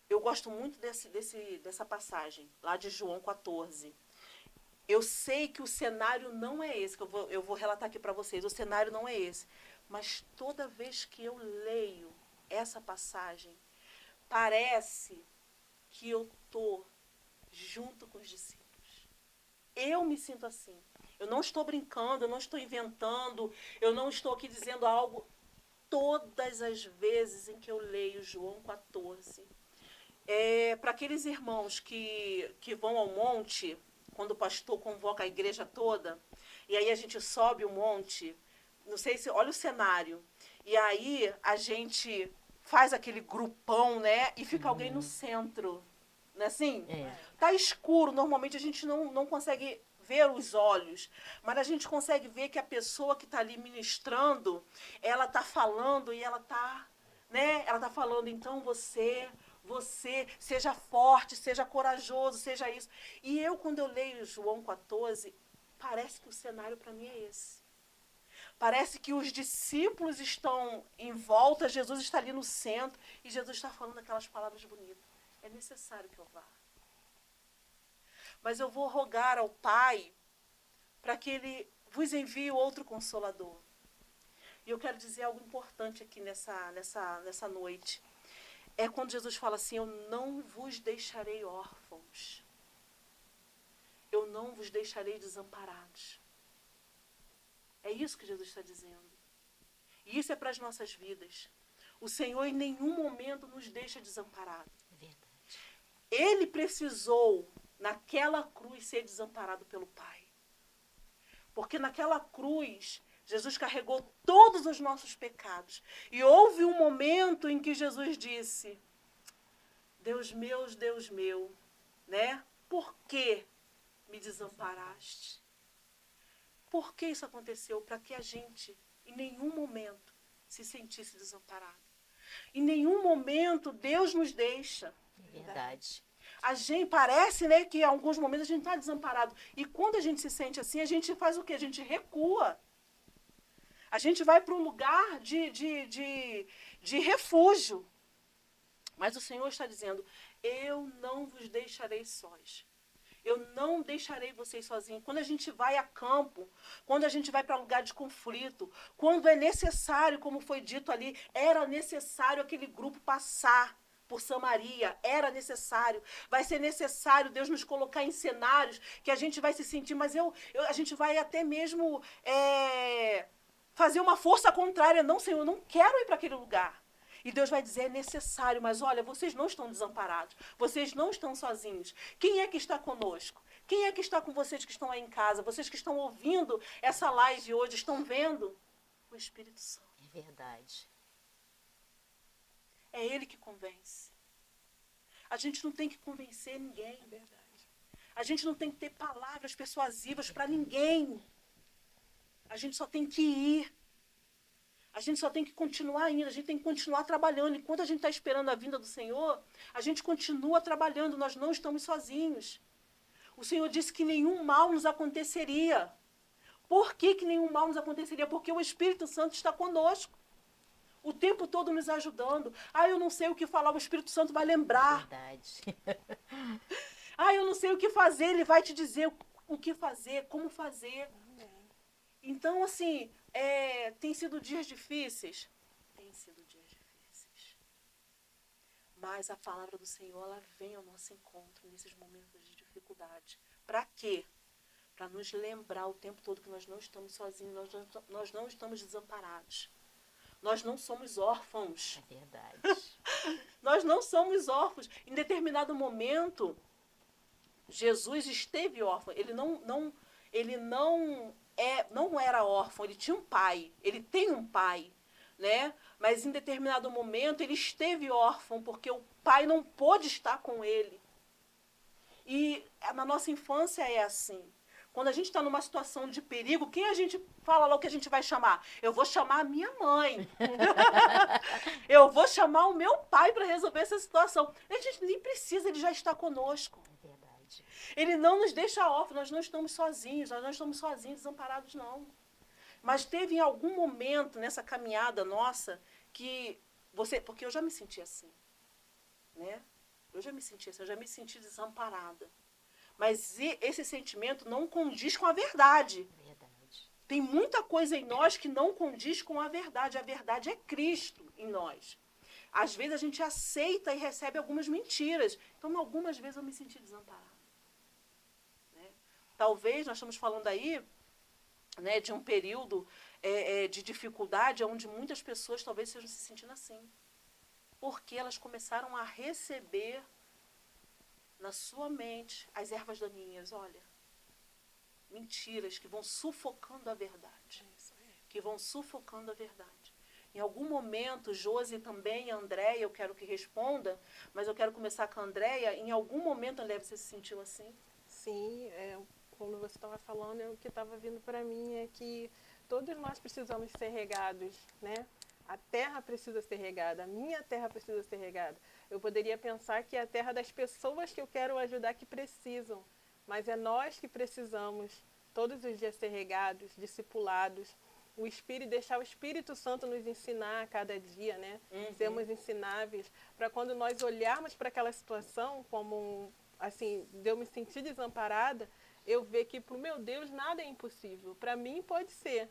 eu gosto muito dessa passagem, lá de João 14. Eu sei que o cenário não é esse, que eu vou relatar aqui para vocês, o cenário não é esse. Mas toda vez que eu leio essa passagem, parece que eu estou junto com os discípulos. Eu me sinto assim. Eu não estou brincando, eu não estou inventando, eu não estou aqui dizendo algo. Todas as vezes em que eu leio João 14, para aqueles irmãos que vão ao monte, quando o pastor convoca a igreja toda, e aí a gente sobe o monte, não sei se... Olha o cenário. E aí a gente faz aquele grupão, né? E fica alguém no centro. Não é assim? Tá escuro. Normalmente a gente não consegue ver os olhos. Mas a gente consegue ver que a pessoa que está ali ministrando, ela está falando e ela está... Né? Ela está falando, então você, seja forte, seja corajoso, seja isso. E eu, quando eu leio João 14, parece que o cenário para mim é esse. Parece que os discípulos estão em volta, Jesus está ali no centro e Jesus está falando aquelas palavras bonitas. É necessário que eu vá. Mas eu vou rogar ao Pai para que Ele vos envie outro Consolador. E eu quero dizer algo importante aqui nessa noite. É quando Jesus fala assim, eu não vos deixarei órfãos. Eu não vos deixarei desamparados. É isso que Jesus está dizendo. E isso é para as nossas vidas. O Senhor em nenhum momento nos deixa desamparados. É verdade. Ele precisou, naquela cruz, ser desamparado pelo Pai. Porque naquela cruz, Jesus carregou todos os nossos pecados. E houve um momento em que Jesus disse, Deus meu, né? Por que me desamparaste? Por que isso aconteceu? Para que a gente, em nenhum momento, se sentisse desamparado. Em nenhum momento Deus nos deixa. Verdade. A gente parece, né, que em alguns momentos a gente está desamparado. E quando a gente se sente assim, a gente faz o quê? A gente recua. A gente vai para um lugar de refúgio. Mas o Senhor está dizendo, eu não vos deixarei sós. Eu não deixarei vocês sozinhos. Quando a gente vai a campo, quando a gente vai para lugar de conflito, quando é necessário, como foi dito ali, era necessário aquele grupo passar por Samaria, era necessário. Vai ser necessário Deus nos colocar em cenários que a gente vai se sentir, mas a gente vai até mesmo fazer uma força contrária. Não, Senhor, eu não quero ir para aquele lugar. E Deus vai dizer, é necessário, mas olha, vocês não estão desamparados, vocês não estão sozinhos. Quem é que está conosco? Quem é que está com vocês que estão aí em casa? Vocês que estão ouvindo essa live hoje, estão vendo? O Espírito Santo. É verdade. É Ele que convence. A gente não tem que convencer ninguém. É verdade. A gente não tem que ter palavras persuasivas para ninguém. A gente só tem que ir. A gente só tem que continuar indo, a gente tem que continuar trabalhando. Enquanto a gente está esperando a vinda do Senhor, a gente continua trabalhando, nós não estamos sozinhos. O Senhor disse que nenhum mal nos aconteceria. Por que nenhum mal nos aconteceria? Porque o Espírito Santo está conosco. O tempo todo nos ajudando. Ah, eu não sei o que falar, o Espírito Santo vai lembrar. Verdade. Ah, eu não sei o que fazer, ele vai te dizer o que fazer, como fazer. Então, assim, tem sido dias difíceis? Tem sido dias difíceis. Mas a palavra do Senhor, ela vem ao nosso encontro nesses momentos de dificuldade. Para quê? Para nos lembrar o tempo todo que nós não estamos sozinhos, nós não estamos desamparados. Nós não somos órfãos. É verdade. Nós não somos órfãos. Em determinado momento, Jesus esteve órfão. Ele não era órfão, ele tinha um pai. Ele tem um pai, né? Mas em determinado momento ele esteve órfão porque o pai não pôde estar com ele. E na nossa infância é assim. Quando a gente está numa situação de perigo, quem a gente fala logo que a gente vai chamar? Eu vou chamar a minha mãe. Eu vou chamar o meu pai para resolver essa situação. A gente nem precisa, ele já está conosco. É verdade. Ele não nos deixa órfãos, nós não estamos sozinhos, desamparados, não. Mas teve em algum momento nessa caminhada nossa que porque eu já me senti assim, né? Eu já me senti desamparada. Mas esse sentimento não condiz com a verdade. Verdade. Tem muita coisa em nós que não condiz com a verdade. A verdade é Cristo em nós. Às vezes a gente aceita e recebe algumas mentiras. Então, algumas vezes eu me senti desamparada. Né? Talvez nós estamos falando aí, né, de um período de dificuldade onde muitas pessoas talvez estejam se sentindo assim. Porque elas começaram a receber na sua mente as ervas daninhas, olha, mentiras que vão sufocando a verdade. Que vão sufocando a verdade. Em algum momento, Josi também, Andréia, eu quero que responda, mas eu quero começar com a Andréia. Em algum momento, Andréia, você se sentiu assim? Sim, quando você estava falando, o que estava vindo para mim é que todos nós precisamos ser regados, né? A terra precisa ser regada, a minha terra precisa ser regada. Eu poderia pensar que é a terra das pessoas que eu quero ajudar que precisam, mas é nós que precisamos todos os dias ser regados, discipulados, deixar o Espírito Santo nos ensinar a cada dia, né? Uhum. Sermos ensináveis, para quando nós olharmos para aquela situação como, assim, de eu me sentir desamparada, eu ver que para o meu Deus nada é impossível. Para mim pode ser,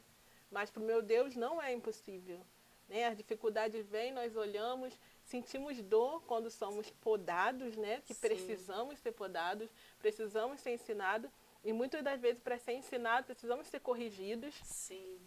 mas para o meu Deus não é impossível. Né? As dificuldades vêm, nós olhamos, sentimos dor quando somos podados, né? Que precisamos ser podados, precisamos ser ensinados. E muitas das vezes, para ser ensinado, precisamos ser corrigidos. Sim.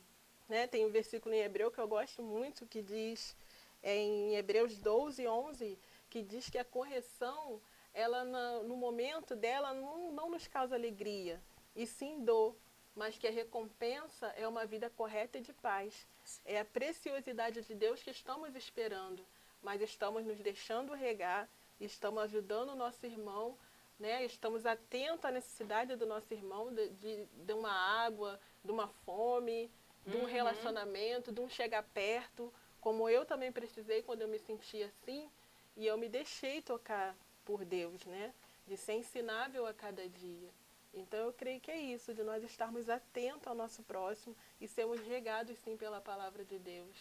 Né? Tem um versículo em Hebreu que eu gosto muito, que diz, em Hebreus 12, 11, que diz que a correção, ela no momento dela, não nos causa alegria, e sim dor, mas que a recompensa é uma vida correta e de paz. É a preciosidade de Deus que estamos esperando, mas estamos nos deixando regar, estamos ajudando o nosso irmão, né? Estamos atentos à necessidade do nosso irmão, de uma água, de uma fome, de um relacionamento, de um chegar perto, como eu também precisei quando eu me senti assim, e eu me deixei tocar por Deus, né? De ser ensinável a cada dia. Então eu creio que é isso, de nós estarmos atentos ao nosso próximo e sermos regados sim pela palavra de Deus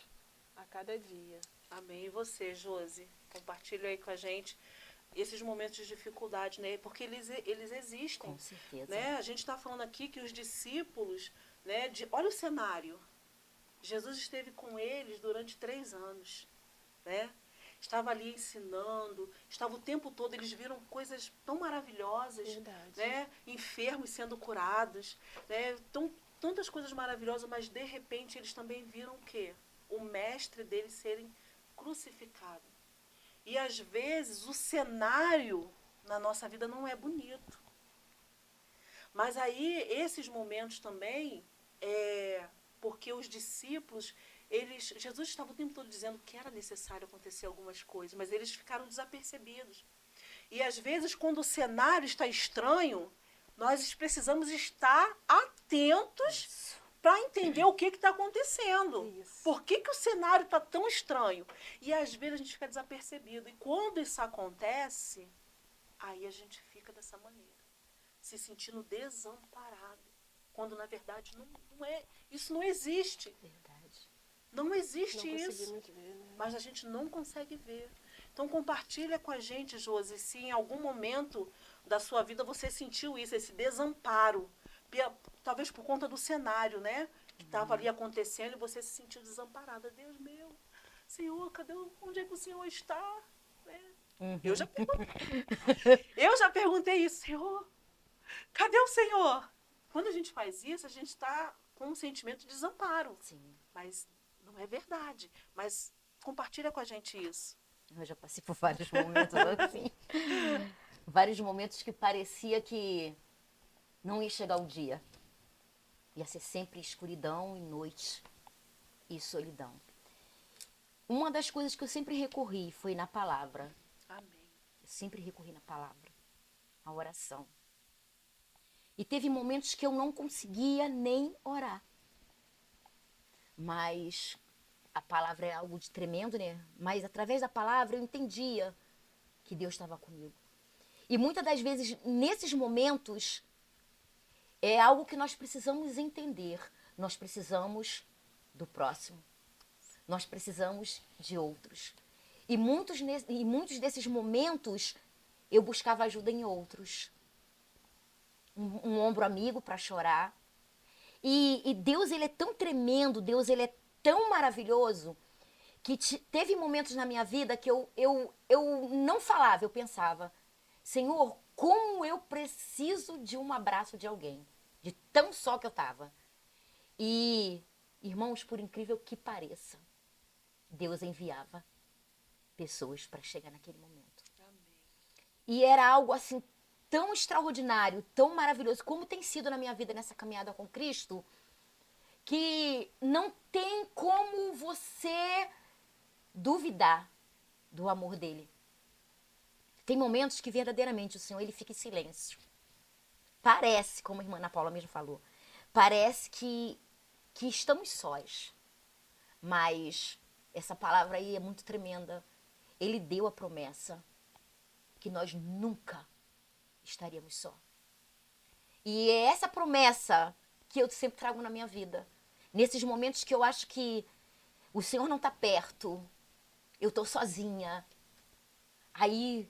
a cada dia. Amém. E você, Josi? Compartilha aí com a gente esses momentos de dificuldade, né? Porque eles existem. Com certeza. Né? A gente está falando aqui que os discípulos, né, olha o cenário. Jesus esteve com eles durante 3 anos, né? Estava ali ensinando, estava o tempo todo, eles viram coisas tão maravilhosas, Verdade. né? Enfermos sendo curados, né? Tantas coisas maravilhosas, mas de repente eles também viram o quê? O mestre deles serem crucificado. E às vezes o cenário na nossa vida não é bonito. Mas aí esses momentos também, porque os discípulos, Jesus estava o tempo todo dizendo que era necessário acontecer algumas coisas, mas eles ficaram desapercebidos. E às vezes quando o cenário está estranho, nós precisamos estar atentos para entender o que está acontecendo. Isso. Por que o cenário está tão estranho? E às vezes a gente fica desapercebido. E quando isso acontece, aí a gente fica dessa maneira, se sentindo desamparado. Quando na verdade não é, isso não existe. Verdade. Não existe Não isso. conseguimos ver, né? Mas a gente não consegue ver. Então compartilha com a gente, Josi, se em algum momento da sua vida você sentiu isso, esse desamparo. Talvez por conta do cenário, né? Que estava ali acontecendo e você se sentiu desamparada. Deus meu, Senhor, onde é que o Senhor está? Né? Eu já perguntei isso, Senhor, cadê o Senhor? Quando a gente faz isso, a gente está com um sentimento de desamparo. Sim. Mas não é verdade. Mas compartilha com a gente isso. Eu já passei por vários momentos assim. Vários momentos que parecia que não ia chegar o dia. Ia ser sempre escuridão e noite e solidão. Uma das coisas que eu sempre recorri foi na palavra. Amém. Eu sempre recorri na palavra, a oração. E teve momentos que eu não conseguia nem orar. Mas a palavra é algo de tremendo, né? Mas através da palavra eu entendia que Deus estava comigo. E muitas das vezes, nesses momentos, é algo que nós precisamos entender. Nós precisamos do próximo. Nós precisamos de outros. E muitos desses momentos, eu buscava ajuda em outros. Um ombro amigo para chorar. E Deus, ele é tão tremendo, Deus, ele é tão maravilhoso, que teve momentos na minha vida que eu não falava, eu pensava, Senhor, como eu preciso de um abraço de alguém, de tão só que eu estava. E, irmãos, por incrível que pareça, Deus enviava pessoas para chegar naquele momento. Amém. E era algo assim tão extraordinário, tão maravilhoso, como tem sido na minha vida nessa caminhada com Cristo, que não tem como você duvidar do amor dele. Tem momentos que verdadeiramente o Senhor, ele fica em silêncio. Parece, como a irmã Ana Paula mesmo falou, parece que estamos sós. Mas essa palavra aí é muito tremenda. Ele deu a promessa que nós nunca estaríamos só. E é essa promessa que eu sempre trago na minha vida. Nesses momentos que eu acho que o Senhor não está perto, eu estou sozinha. Aí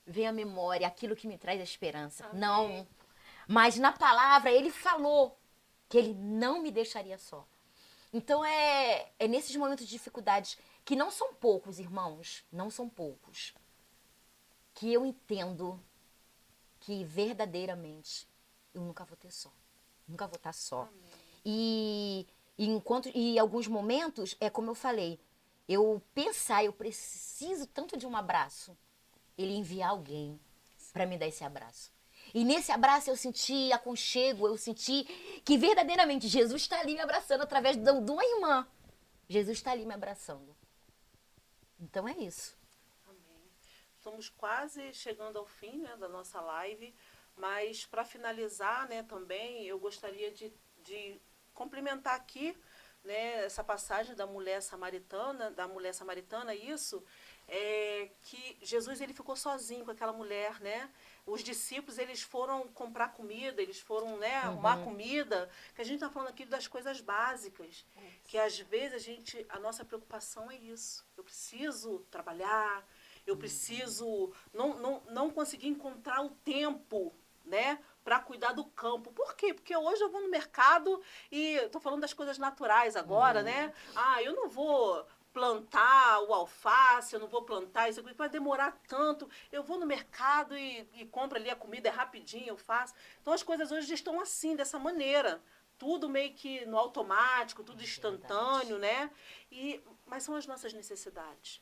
vem a memória, aquilo que me traz a esperança. Amém. Não, mas na palavra ele falou que ele não me deixaria só. Então é nesses momentos de dificuldades, que não são poucos, irmãos, não são poucos, que eu entendo que verdadeiramente eu nunca vou ter só. Nunca vou estar só. Amém. E em alguns momentos, é como eu falei, eu preciso tanto de um abraço. Ele enviar alguém para me dar esse abraço. E nesse abraço eu senti aconchego, eu senti que verdadeiramente Jesus está ali me abraçando através de uma irmã. Jesus está ali me abraçando. Então é isso. Amém. Estamos quase chegando ao fim, né, da nossa live, mas para finalizar, né, também eu gostaria de complementar aqui, né, essa passagem da mulher samaritana, isso, que Jesus, ele ficou sozinho com aquela mulher, né? Os discípulos, eles foram comprar comida, eles foram, né, arrumar comida, que a gente está falando aqui das coisas básicas, que às vezes a nossa preocupação é isso. Eu preciso trabalhar, eu preciso não conseguir encontrar o tempo, né, para cuidar do campo. Por quê? Porque hoje eu vou no mercado e estou falando das coisas naturais agora, né? Eu não vou plantar o alface, eu não vou plantar isso, vai demorar tanto. Eu vou no mercado e compro ali a comida, é rapidinho, eu faço. Então as coisas hoje estão assim, dessa maneira. Tudo meio que no automático, tudo instantâneo, né? Mas são as nossas necessidades.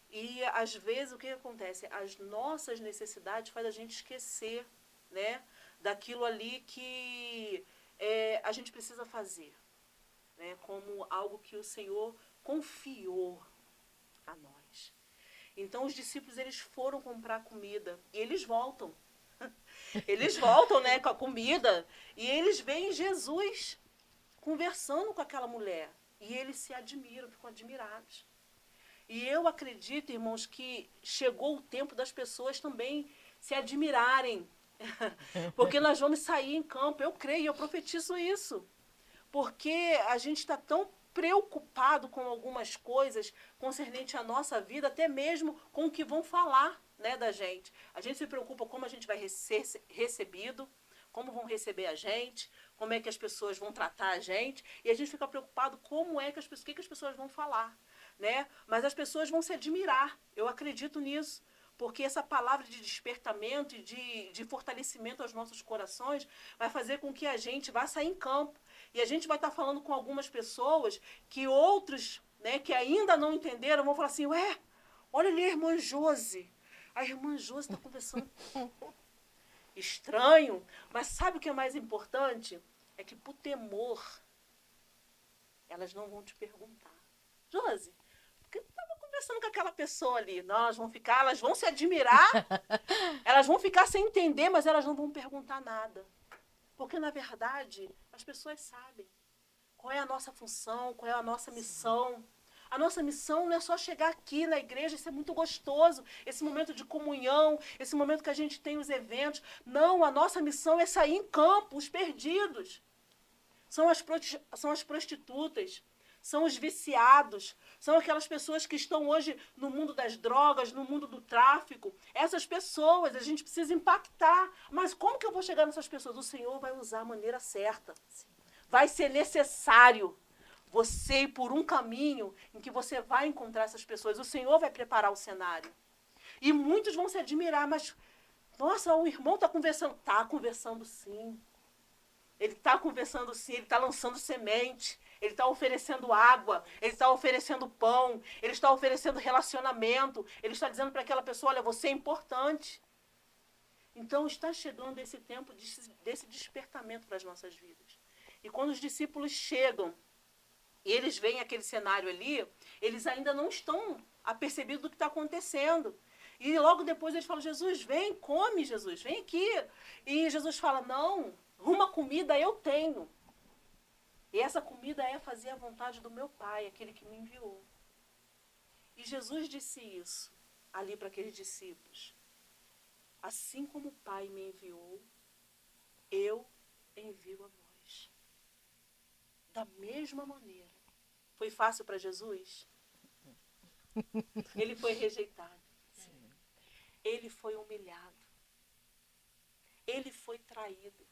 E às vezes o que acontece? As nossas necessidades fazem a gente esquecer, né, daquilo ali que a gente precisa fazer, né, como algo que o Senhor confiou a nós. Então os discípulos, eles foram comprar comida e eles voltam. Eles voltam, né, com a comida e eles veem Jesus conversando com aquela mulher. E eles se admiram, ficam admirados. E eu acredito, irmãos, que chegou o tempo das pessoas também se admirarem. Porque nós vamos sair em campo. Eu creio, eu profetizo isso. Porque a gente está tão preocupado com algumas coisas concernente à nossa vida, até mesmo com o que vão falar, né, da gente. A gente se preocupa como a gente vai ser recebido, como vão receber a gente, como é que as pessoas vão tratar a gente, e a gente fica preocupado como é que o que as pessoas vão falar, né? Mas as pessoas vão se admirar, eu acredito nisso, porque essa palavra de despertamento e de fortalecimento aos nossos corações vai fazer com que a gente vá sair em campo. E a gente vai estar falando com algumas pessoas que outros, né, que ainda não entenderam, vão falar assim, ué, olha ali a irmã Josi. A irmã Josi está conversando estranho, mas sabe o que é mais importante? É que por temor, elas não vão te perguntar. Josi, por que tu estava conversando com aquela pessoa ali? Não, elas vão se admirar, elas vão ficar sem entender, mas elas não vão perguntar nada. Porque, na verdade, as pessoas sabem qual é a nossa função, qual é a nossa missão. A nossa missão não é só chegar aqui na igreja, isso é muito gostoso, esse momento de comunhão, esse momento que a gente tem os eventos. Não, a nossa missão é sair em campo, os perdidos. São as prostitutas, são os viciados, são aquelas pessoas que estão hoje no mundo das drogas, no mundo do tráfico. Essas pessoas, a gente precisa impactar. Mas como que eu vou chegar nessas pessoas? O Senhor vai usar a maneira certa. Vai ser necessário você ir por um caminho em que você vai encontrar essas pessoas. O Senhor vai preparar o cenário. E muitos vão se admirar, mas, nossa, o irmão está conversando. Está conversando sim. Ele está conversando sim, ele está lançando semente, ele está oferecendo água, ele está oferecendo pão, ele está oferecendo relacionamento, ele está dizendo para aquela pessoa, olha, você é importante. Então está chegando esse tempo desse despertamento para as nossas vidas. E quando os discípulos chegam, e eles veem aquele cenário ali, eles ainda não estão apercebidos do que está acontecendo. E logo depois eles falam, Jesus, vem, come, Jesus, vem aqui. E Jesus fala, não, uma comida eu tenho. E essa comida é fazer a vontade do meu Pai, aquele que me enviou. E Jesus disse isso ali para aqueles discípulos. Assim como o Pai me enviou, eu envio a vós. Da mesma maneira. Foi fácil para Jesus? Ele foi rejeitado. Sim. Ele foi humilhado. Ele foi traído.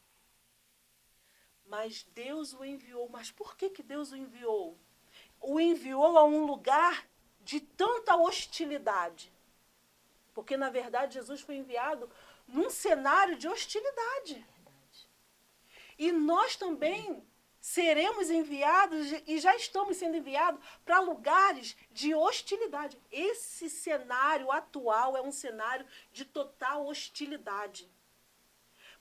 Mas Deus o enviou. Mas por que Deus o enviou? O enviou a um lugar de tanta hostilidade. Porque, na verdade, Jesus foi enviado num cenário de hostilidade. E nós também seremos enviados e já estamos sendo enviados para lugares de hostilidade. Esse cenário atual é um cenário de total hostilidade.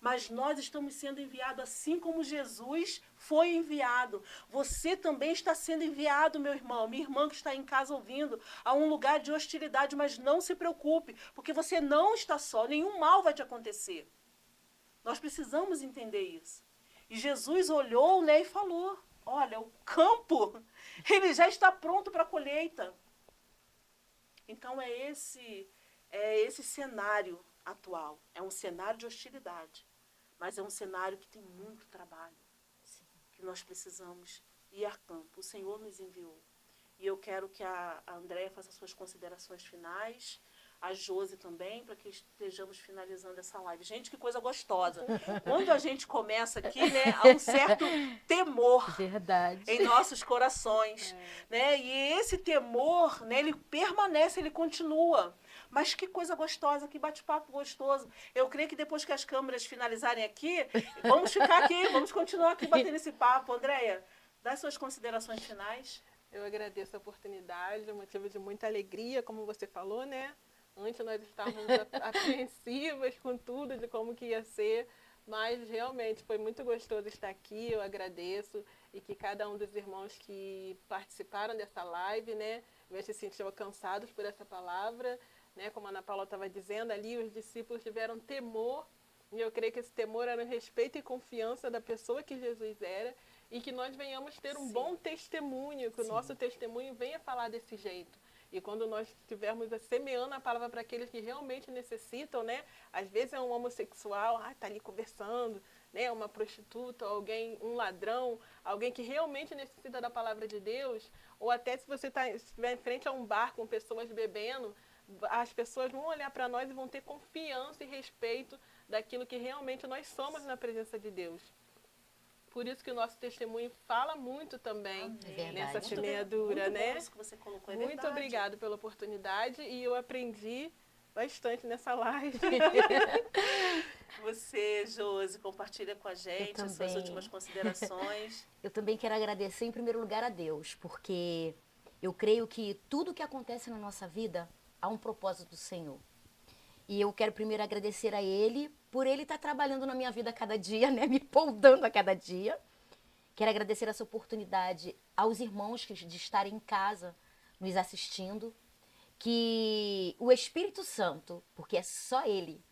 Mas nós estamos sendo enviados assim como Jesus foi enviado. Você também está sendo enviado, meu irmão, minha irmã que está em casa ouvindo, a um lugar de hostilidade, mas não se preocupe, porque você não está só, nenhum mal vai te acontecer. Nós precisamos entender isso. E Jesus olhou, né, e falou, olha, o campo, ele já está pronto para a colheita. Então é esse cenário atual. É um cenário de hostilidade, mas é um cenário que tem muito trabalho. Sim. Que nós precisamos ir a campo. O Senhor nos enviou. E eu quero que a Andréia faça suas considerações finais, a Josi também, para que estejamos finalizando essa live. Gente, que coisa gostosa. Quando a gente começa aqui, né, há um certo temor. Verdade. Em nossos corações. Né? E esse temor, né, ele permanece, ele continua. Mas que coisa gostosa, que bate-papo gostoso. Eu creio que depois que as câmeras finalizarem aqui, vamos ficar aqui, vamos continuar aqui batendo esse papo. Andréia, dá suas considerações finais. Eu agradeço a oportunidade, é um motivo de muita alegria, como você falou, né? Antes nós estávamos apreensivas com tudo, de como que ia ser, mas realmente foi muito gostoso estar aqui, eu agradeço, e que cada um dos irmãos que participaram dessa live, né, se sentiu alcançados por essa palavra, né, como a Ana Paula estava dizendo ali, os discípulos tiveram temor, e eu creio que esse temor era o respeito e confiança da pessoa que Jesus era, e que nós venhamos ter um Sim. bom testemunho, que o nosso testemunho venha falar desse jeito. E quando nós estivermos semeando a palavra para aqueles que realmente necessitam, né? Às vezes é um homossexual, tá ali conversando, né? Uma prostituta, alguém, um ladrão, alguém que realmente necessita da palavra de Deus, ou até se você estiver em frente a um bar com pessoas bebendo, as pessoas vão olhar para nós e vão ter confiança e respeito daquilo que realmente nós somos na presença de Deus. Por isso que o nosso testemunho fala muito também Amém. nessa Verdade. semeadura, Muito né? bom isso que você colocou, é Muito verdade. obrigada pela oportunidade e eu aprendi bastante nessa live. Você, Josi, compartilha com a gente as suas também. últimas considerações. Eu também quero agradecer em primeiro lugar a Deus, porque eu creio que tudo que acontece na nossa vida há um propósito do Senhor. E eu quero primeiro agradecer a Ele por Ele estar trabalhando na minha vida a cada dia, né? Me poldando a cada dia. Quero agradecer essa oportunidade aos irmãos de estarem em casa nos assistindo. Que o Espírito Santo, porque é só Ele,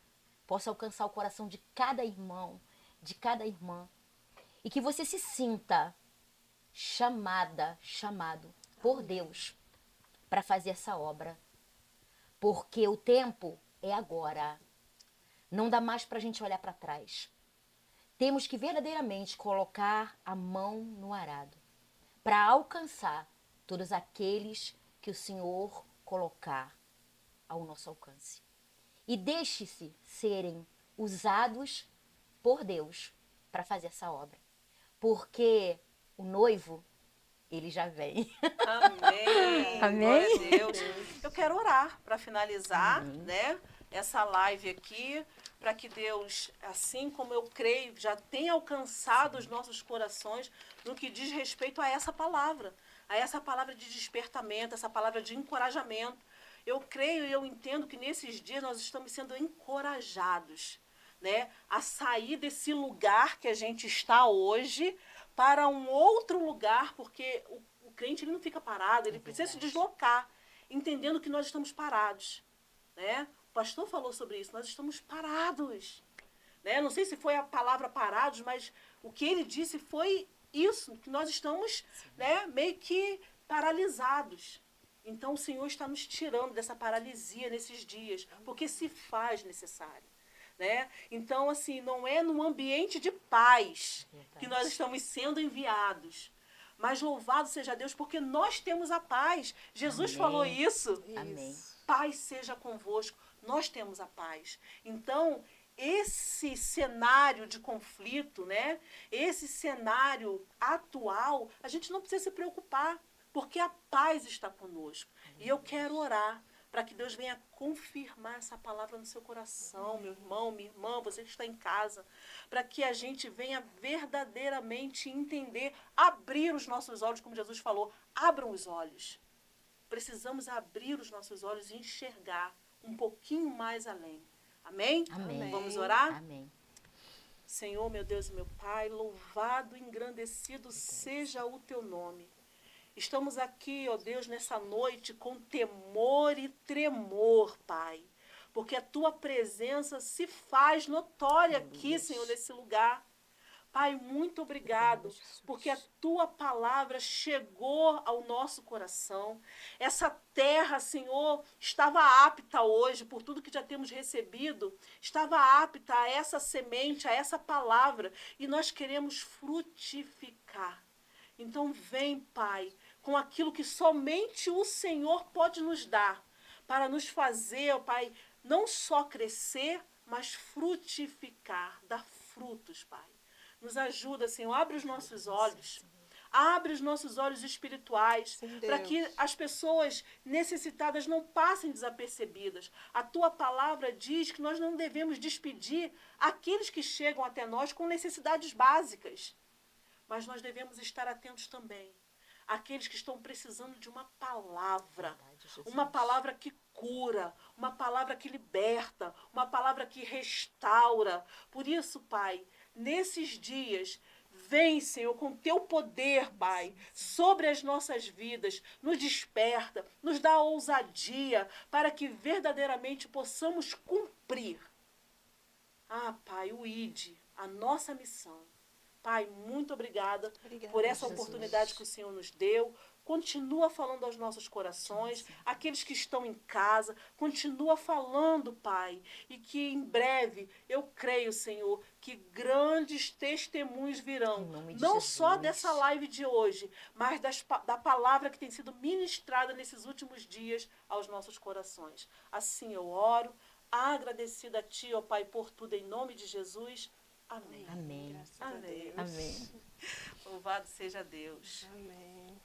possa alcançar o coração de cada irmão, de cada irmã. E que você se sinta chamado por Deus para fazer essa obra. Porque o tempo é agora. Não dá mais para a gente olhar para trás. Temos que verdadeiramente colocar a mão no arado para alcançar todos aqueles que o Senhor colocar ao nosso alcance. E deixe-se serem usados por Deus para fazer essa obra. Porque o noivo, ele já vem. Amém. Amém. Glória a Deus. Eu quero orar para finalizar, né, essa live aqui, para que Deus, assim como eu creio, já tenha alcançado os nossos corações no que diz respeito a essa palavra de despertamento, essa palavra de encorajamento. Eu creio e eu entendo que nesses dias nós estamos sendo encorajados, né, a sair desse lugar que a gente está hoje para um outro lugar, porque o crente ele não fica parado, ele precisa se deslocar, entendendo que nós estamos parados, né? O pastor falou sobre isso, nós estamos parados, né? Não sei se foi a palavra parados, mas o que ele disse foi isso, que nós estamos, né, meio que paralisados. Então o Senhor está nos tirando dessa paralisia nesses dias, porque se faz necessário. Né? Então, assim, não é num ambiente de paz que nós estamos sendo enviados. Mas louvado seja Deus, porque nós temos a paz. Jesus falou isso. Amém. Paz seja convosco. Nós temos a paz. Então, esse cenário de conflito, né? Esse cenário atual, a gente não precisa se preocupar, porque a paz está conosco. E eu quero orar para que Deus venha confirmar essa palavra no seu coração, meu irmão, minha irmã, você que está em casa, para que a gente venha verdadeiramente entender, abrir os nossos olhos, como Jesus falou, abram os olhos. Precisamos abrir os nossos olhos e enxergar um pouquinho mais além. Amém? Amém. Vamos orar? Amém. Senhor, meu Deus e meu Pai, louvado e engrandecido seja o teu nome. Estamos aqui, ó Deus, nessa noite com temor e tremor, Pai, porque a Tua presença se faz notória aqui, Senhor, nesse lugar. Pai, muito obrigado, porque a Tua palavra chegou ao nosso coração. Essa terra, Senhor, estava apta hoje, por tudo que já temos recebido, estava apta a essa semente, a essa palavra, e nós queremos frutificar. Então vem, Pai, com aquilo que somente o Senhor pode nos dar, para nos fazer, ó Pai, não só crescer, mas frutificar, dar frutos, Pai. Nos ajuda, Senhor, abre os nossos olhos, abre os nossos olhos espirituais, para que as pessoas necessitadas não passem desapercebidas. A Tua palavra diz que nós não devemos despedir aqueles que chegam até nós com necessidades básicas, mas nós devemos estar atentos também àqueles que estão precisando de uma palavra que cura, uma palavra que liberta, uma palavra que restaura. Por isso, Pai, nesses dias, vem, Senhor, com Teu poder, Pai, sobre as nossas vidas, nos desperta, nos dá ousadia, para que verdadeiramente possamos cumprir, Pai, o ID, a nossa missão. Pai, muito obrigada Obrigada, por essa Jesus. oportunidade que o Senhor nos deu. Continua falando aos nossos corações, aqueles que estão em casa, continua falando, Pai, e que em breve, eu creio, Senhor, que grandes testemunhos virão, Em nome de não só Jesus. dessa live de hoje, mas da palavra que tem sido ministrada nesses últimos dias aos nossos corações. Assim eu oro, agradecida a Ti, ó Pai, por tudo, em nome de Jesus. Amém. Amém. Graças a Amém. Deus. Amém. Louvado seja Deus. Amém.